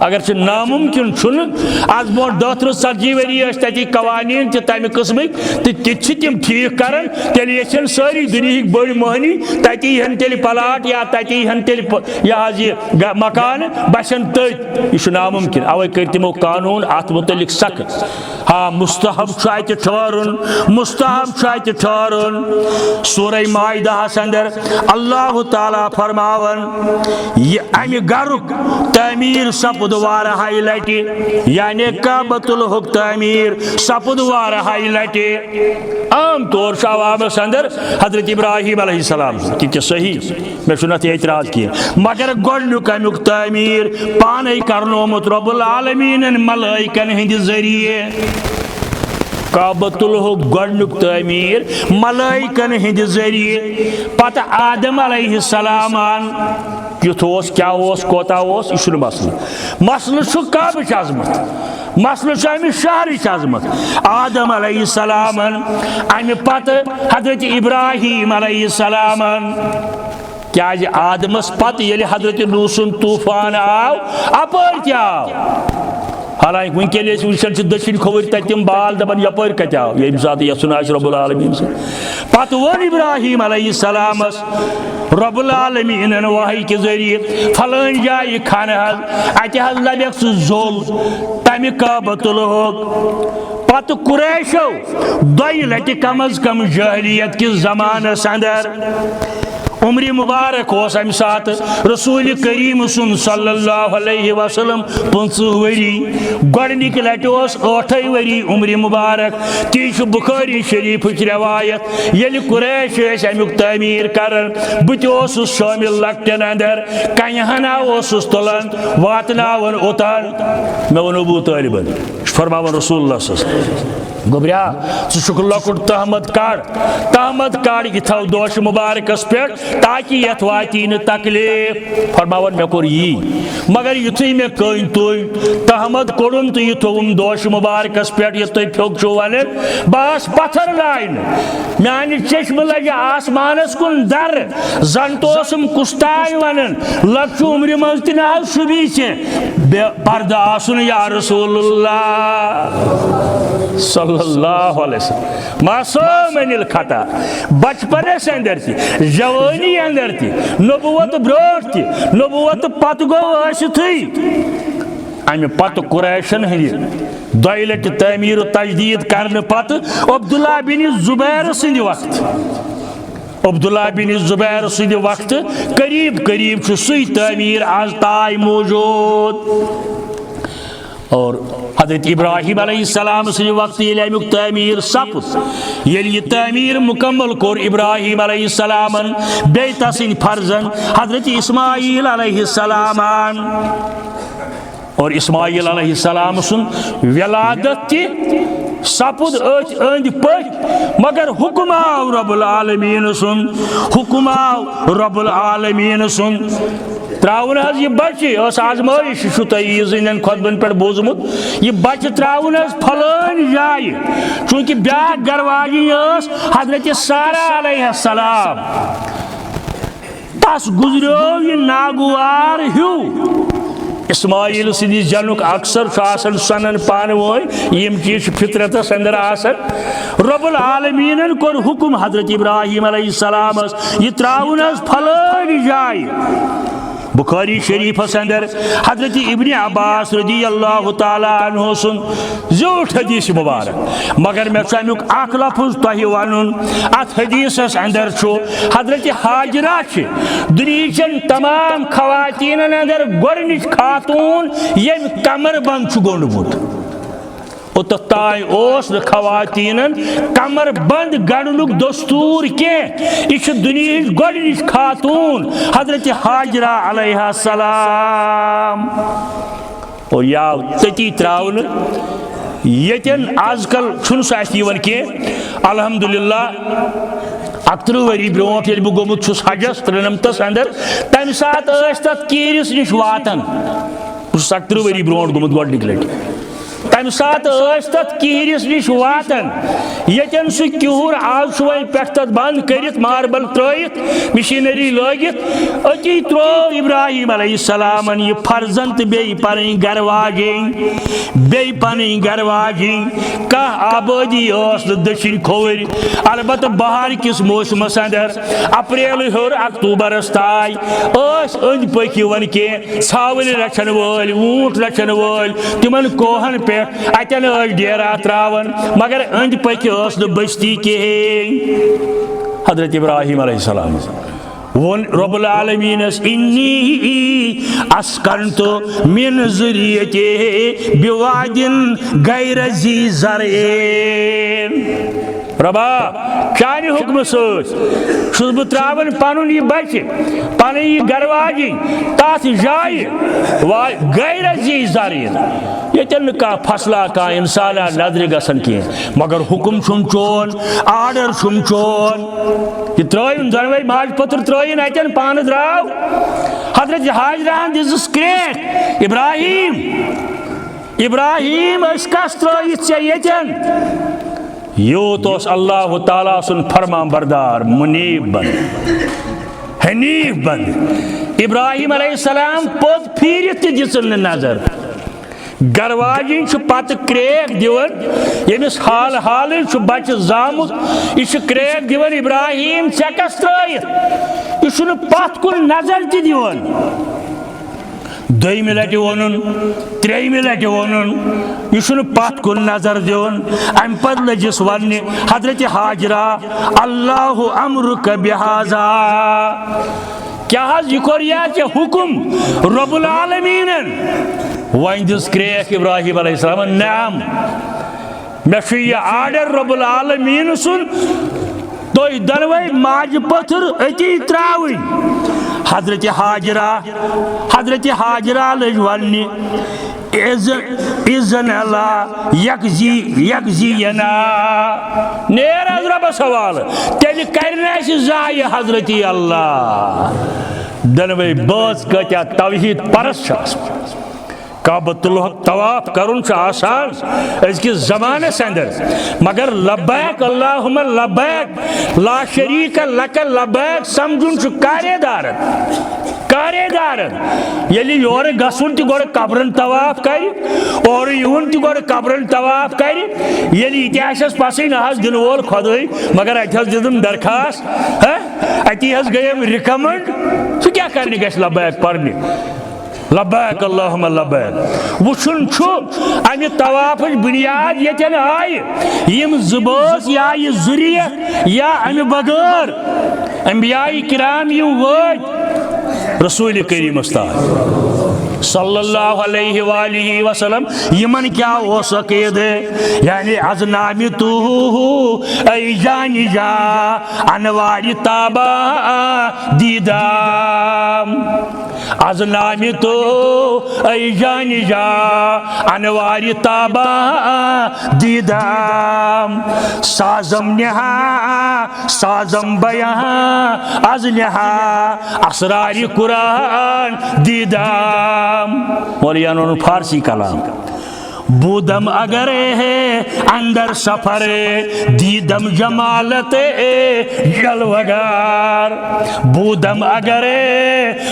اگر چھ ناممکن چھن آز برونٹھ 30-40 ؤری تتہ قوانین تہ تمہ قسمک تہ تم ٹھیک کرن تیل یچن ساری دنہک بڑ مہنی تتی ہن تیل پلاٹ یا تتی ہن تیل یہ مکان بسن تت یہ ناممکن اوے کر تمو قانون ات متعلق سخت ہاں مستحب اتہ ٹھہرن سورہ مائدہ اندر اللہ تعالیٰ فرماون یہ امہ گرک تعمیر سپد وارہائی لٹہ یعنی کعبۃ الحق تعمیر سپد وارہائی لٹہ عام طور سے عوامس اندر حضرت ابراہیم علیہ السلام کہ صحیح میں سنت اعتراض کیا مگر گۄڈنیُک امیُک تعمیر پانے کرنومت رب العالمین ملائکن ہند ذریعے کعبۃ الحق گۄڈنیُک تعمیر ملائکن ہند ذریعے پتہ آدم علیہ السلام کیُتھ اوس کیا اوس کوتاہ اوس یہ چھُنہٕ مسئلہ چھُ کعبٕچ عظمت مسئلہ چھُ امہِ شہرٕچ عظمت آدم علیہ السلام امہ پتہ حضرت ابراہیم علیہ السلام کیازِ آدمس پتہ ییٚلہِ حضرت نوح سُنٛد طوفان آو اپٲرۍ تہِ آو حالانکہ ونکیل وچان دچھن کھوور تم بال دپان یپر کت آو یم سات یسن آس رب العالمین سے پتہ ون ابراہیم علیہ السلام رب العالمین وحی کے ذریعے فلان جائے کھانا ات لبیک سہ زول تمہ کعبۃ الحق پتہ قریشو دۄیہِ لٹہِ کم از کم جاہلیت کس زمانس اندر عمر مبارک اس ام سات رسول کریم سن صلی اللہ علیہ وسلم 50 وری گۄڈنِک لٹہِ اس 8 وری عمر مبارک تی چھ بخاری شریف روایت ییٚلہِ قریش ٲسۍ امیُک تعمیٖر کران بہٕ تہِ اوسُس شٲمِل لۄکٹٮ۪ن اندر کنہِ ہنا اوسُس تُلان واتناوان اوٚتان مےٚ ووٚن ابوٗ طالبن فرماوان رسول اللہ صلی اللہ علیہ وسلم گوبریا ژٕ چھُکھ لۄکُٹ تحمد کڑ یہِ تھاو دوش مبارکس پٮ۪ٹھ تاکہ یتھ واتی نہٕ تکلیف فرماوان مےٚ کوٚر یی مگر یُتھُے مےٚ کٔنۍ تُج تحمد کوٚڑُم تہٕ یہِ تھوٚوُم دوش مبارکس پٮ۪ٹھ یہِ تُہۍ پھیوٚک چھُو ونان بہٕ آس پتھر لاینہٕ میانہِ چشمہٕ لگہِ آسمانس کُن در زن تہِ اوسُم کُستاے ونان لۄکچہِ عمرِ منٛز تہِ نہ حظ شوٗبی ژےٚ پردٕ آسُن یا رسول اللہ صلی اللہ علیہ وسلم معصوم عن الخطا بچپنس اندر تہ جوانی اندر تہ نبوت برونٹھ تہ نبوت پتہ گو ٲسِتھٕے امہ پتہ قریشن ہندِ دۄیہِ لٹہِ تعمیٖر و تجدید کرنہٕ پتہٕ عبداللہ بن زبیر سٕنٛدِ وقتہٕ عبداللہ بن زبیر سٕنٛدِ وقتہٕ قریب قریب چھُ سُے تعمیٖر آز تام موجود اور حضرت ابراہیم علیہ السلام سٕنٛدِ وقتہٕ ییٚلہِ امیُک تعمیٖر سپُد ییٚلہِ یہِ تعمیٖر مکمل کوٚر ابراہیم علیہ السلامن بیٚیہِ تسٕنٛدۍ فرزن حضرت اسماعیل علیہ السلامن اور اسماعیل علیہ السلام سُنٛد ولادت تہِ سپُد أتھۍ أنٛدۍ پٔکۍ مگر حکم آو رب العالمین سُنٛد تراؤن حظ یہ بچہ اس آزمائش چھو تھی زن خطبن پہ بوزمت یہ بچہ تراؤن حظ پھلان جائے چونکہ بیاکھ گھر واجی اس حضرت سارہ علیہ السلام تس گزریو یہ ناگوار ہیو اسماعیل سندس جنک اکثر سنن پان یم چیز فطرتس اندر آسن رب العالمین کور حکم حضرت ابراہیم علیہ السلام یہ تراؤن حظ پھلان جائے بخاری شریفس اندر حضرت ابن عباس رضی اللہ تعالیٰ عنہ سن زیوٹھ حدیث مبارک مگر میں امیک اخ لفظ تہ ون ات حدیثس اندر چھو حضرت حاجرہ دنیچن تمام خواتین اندر گۄڈنِچ خاتون یم کمر بند چھ گوٚنڈمُت اوٚتتھ اوس نہٕ خواتینن کمر بند گڑنُک دستور کینٛہہ یہ چھ دنیاہٕچ گۄڈنِچ خاتون حضرت حاجرہ علیہ السلام اور یہ آو تتی تراؤن یتن آز کل چھُنہٕ سُہ اَسہِ یِوان کینٛہہ الحمدللہ 31 ؤری برونٛٹھ ییٚلہِ بہٕ گوٚمُت چھُس حجس 93 اندر تمہِ ساتہٕ ٲسۍ تتھ کیٖرِس نِش واتان بہٕ چھُس 31 ؤری برونٛٹھ گوٚمُت گۄڈنِکہِ لٹہِ تمہ سات تت کیرس نش واتان یتن سہ کیور آز وی پہ تت بند کرت ماربل ترت مشینری لگت اتی ترو ابراہیم علیہ السلام یہ فرزن تو بی پن گھر واجن بی پن گھر واجن کھانا آبادی دچن کھوور البتہ بہار کس موسمس اندر اپریل ہور اکتوبرس تائ اند پک کی ژھاول رچن ول اونٹ رچن ول تمن کوہن پہ اتن ڈیرا تراون مگر اند پک بستی کہین حضرت ابراہیم علیہ السلام ون رب العالمین انی اسکنت من ذریتی بواد غیر ذی زرع ربا چانہ حکم سس بہ تراون پن یہ بچہ پن یہ گھر واجن تات جائے غیر ذی زرع یتن کا فصلہ کا انسانہ نظر گسن کی مگر حکم چھم چون آرڈر چھم چون یہ ترائن دنوے ماج پتر ترائن اتن پان دراو حضرت حاجران دس سکریٹ ابراہیم اس کس ترائیت سے یتن یوت اس اللہ تعالیٰ سن فرمان بردار منیب بند حنیف بند ابراہیم علیہ السلام پوت پھیرت دسن نظر گر واجن پتہ کریک دیون یمس حال حال بچہ زامت یہ کریک دیون ابراہیم ژے کس ترٲیِتھ یہ پت کن نظر تہ دیون دویمہ لٹہ ونن تریمہ لٹہ ونن یہ پت کن نظر دیون ام پتہ لجس ون حضرت ہاجرہ اللہ امرک بہذا کیا حض یہ کور یہ حکم رب العالمین ون دس کریک ابراہیم علیہ السلام نعم مے یہ آرڈر رب العالمین سن تھی دنوے ماج پتھر اتی تراؤن حضرت حاجرہ لج ون اذن اللہ یکزینا نیر از رب سوال تیل کرنا ضائع حضرت اللہ دنوے باز کتیا توحید پرست کعبۃ اللہ طواف کرن آسان ازکس زمانس اندر مگر لبیک اللہم لبیک لا شریک لک لبیک سمجھن کارے دارن یلی یور گسن تہ گوڑ قبرن طواف کر اور یون تہ گوڑ قبرن طواف کر یلی یہ آسس پسے نہ دن وول خدائی مگر اتہ دم درخواست اتی گیم ریکمنڈ سہ کیا کرنے گھس لبیک پڑھنے لبیک اللہم لبیک وچھن امہ طواف بنیاد یتن آئی یم زبوس یا یہ ذریعہ یا امہ بغیر انبیاء کرام یم وٲتۍ رسول کریم استاد صلی اللہ علیہ وآلہ وسلم یمن کیا عقید یعنی از نامی تو ای جانی جا انواری تابا دیدام از نامی تو ای جانی جا انواری تابا دیدام سازم نہا سازم بیان از نہا اسراری قرآن دیدام مولیانوں فارسی کلام بودم اگر ہے اندر سفر دیدم جمالت جلوگار بودم اگر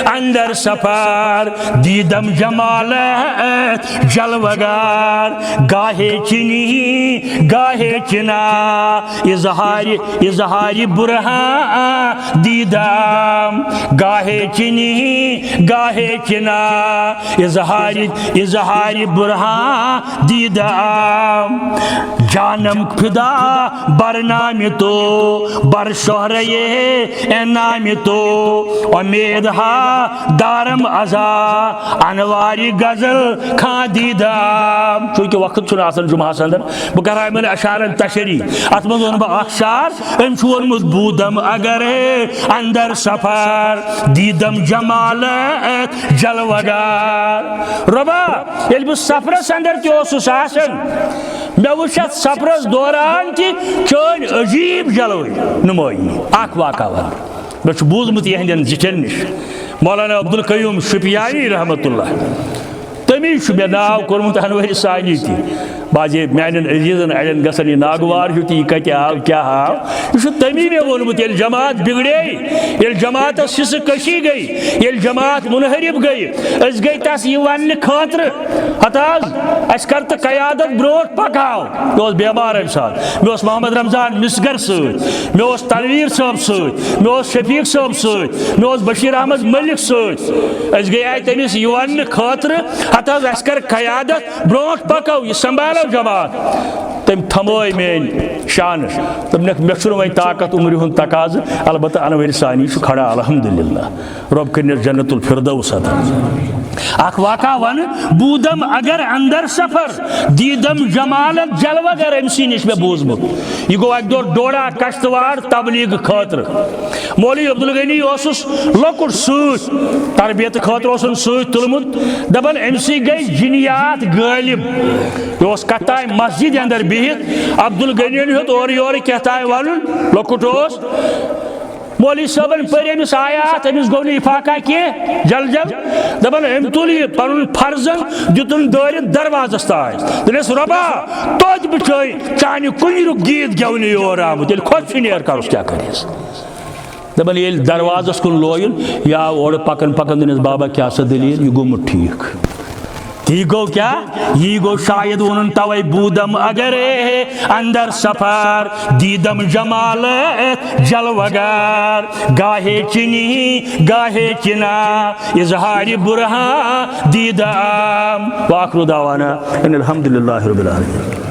اندر سفر دیدم جمالت جلوگار گاہے چنی گاہے چنا اظہاری برہان دیدم گاہے چنی گاہے چنا اظہاری برہان دیدام جانم فدا بر نام تو بر شہرے نام تو امید ہا دارم ازا انواری غزل کھان دیدام چونکہ وقت چھنا آسان جمعہ اندر بہ کرائے میں اشارن تشریح ات مز ون بہ اخشار ام چھورمت بودم اگر اندر سفر دیدم جمالت جلوگار ربا یل بہ سفرس اندر تہ آسان مے وچ سفرس دوران تہ چون عجیب جلوی نمائی اخ واقعہ ون مے بوزمت یہندین زٹھن نش مولانا عبدالقیوم شپیانی رحمت اللہ تمی مے ناو کورمت انوری ثانی تہ بازے میان عزیزن اڑین گھن یہ ناگوار ہوں یہ کتہ آو کیا آو یہ تمی مے وونمت یل جماعت بگڑے یل جماعت حصہ کشی گئی یل جماعت منحرف گئی اس گئی تس یہ ون خاطر ہتاز اس کر تو قیادت بروٹ پکاو مے بیمار ام سات مے محمد رمضان مسگر ست مے تنویر صاحب ست مے شفیق صاحب ست مے بشیر احمد ملک ست اس گئی آئی تمس یہ ون خاطر ہتاز اس کر قیادت بروٹ پکاو یہ سنبھالو جماعت تم تھموئی مین شان تم مے وی طاقت عمر ہند تقاض البتہ انوری ثانی کھڑا الحمدللہ رب کرنس جنت الفردوس عطا اخ واقعہ ون بودم اگر اندر سفر دیدم جمالت جلوگر امسی نش مے بوزمت یہ گو اک دور ڈوڑا کشتوار تبلیغ خاطر مولوی عبدالغنی اوسس لکٹ ست تربیت خاطر اوسن ست تلمت دپان امسی گئی جنیات غالب یہ کتائے مسجد اندر بہت عبدالغنی ہت اور یور کہتائے ون لکٹ اس مولوی صاحبن پر امس آیات امس گو افاقہ کی جل جل دپان ام تل یہ پن فرزن دتن دورت دروازس تاج دس ربا توت بچائی چانہ کنجرک گیت گیونی یور آمت یل خود نیر کرس کیا کریس دپان یل دروازس کن لوین یا اور پکن پکن دنس بابا کیا سا دلیل یہ گومت ٹھیک یہ گو کیا؟ یہ گو شاید ونن توے بودم اگر اندر سفر دیدم جمالت جلوگر گاہے چنی گاہے چنا اظہار برہان دیدم. وآخر دعوانا ان الحمد للہ رب العالمین.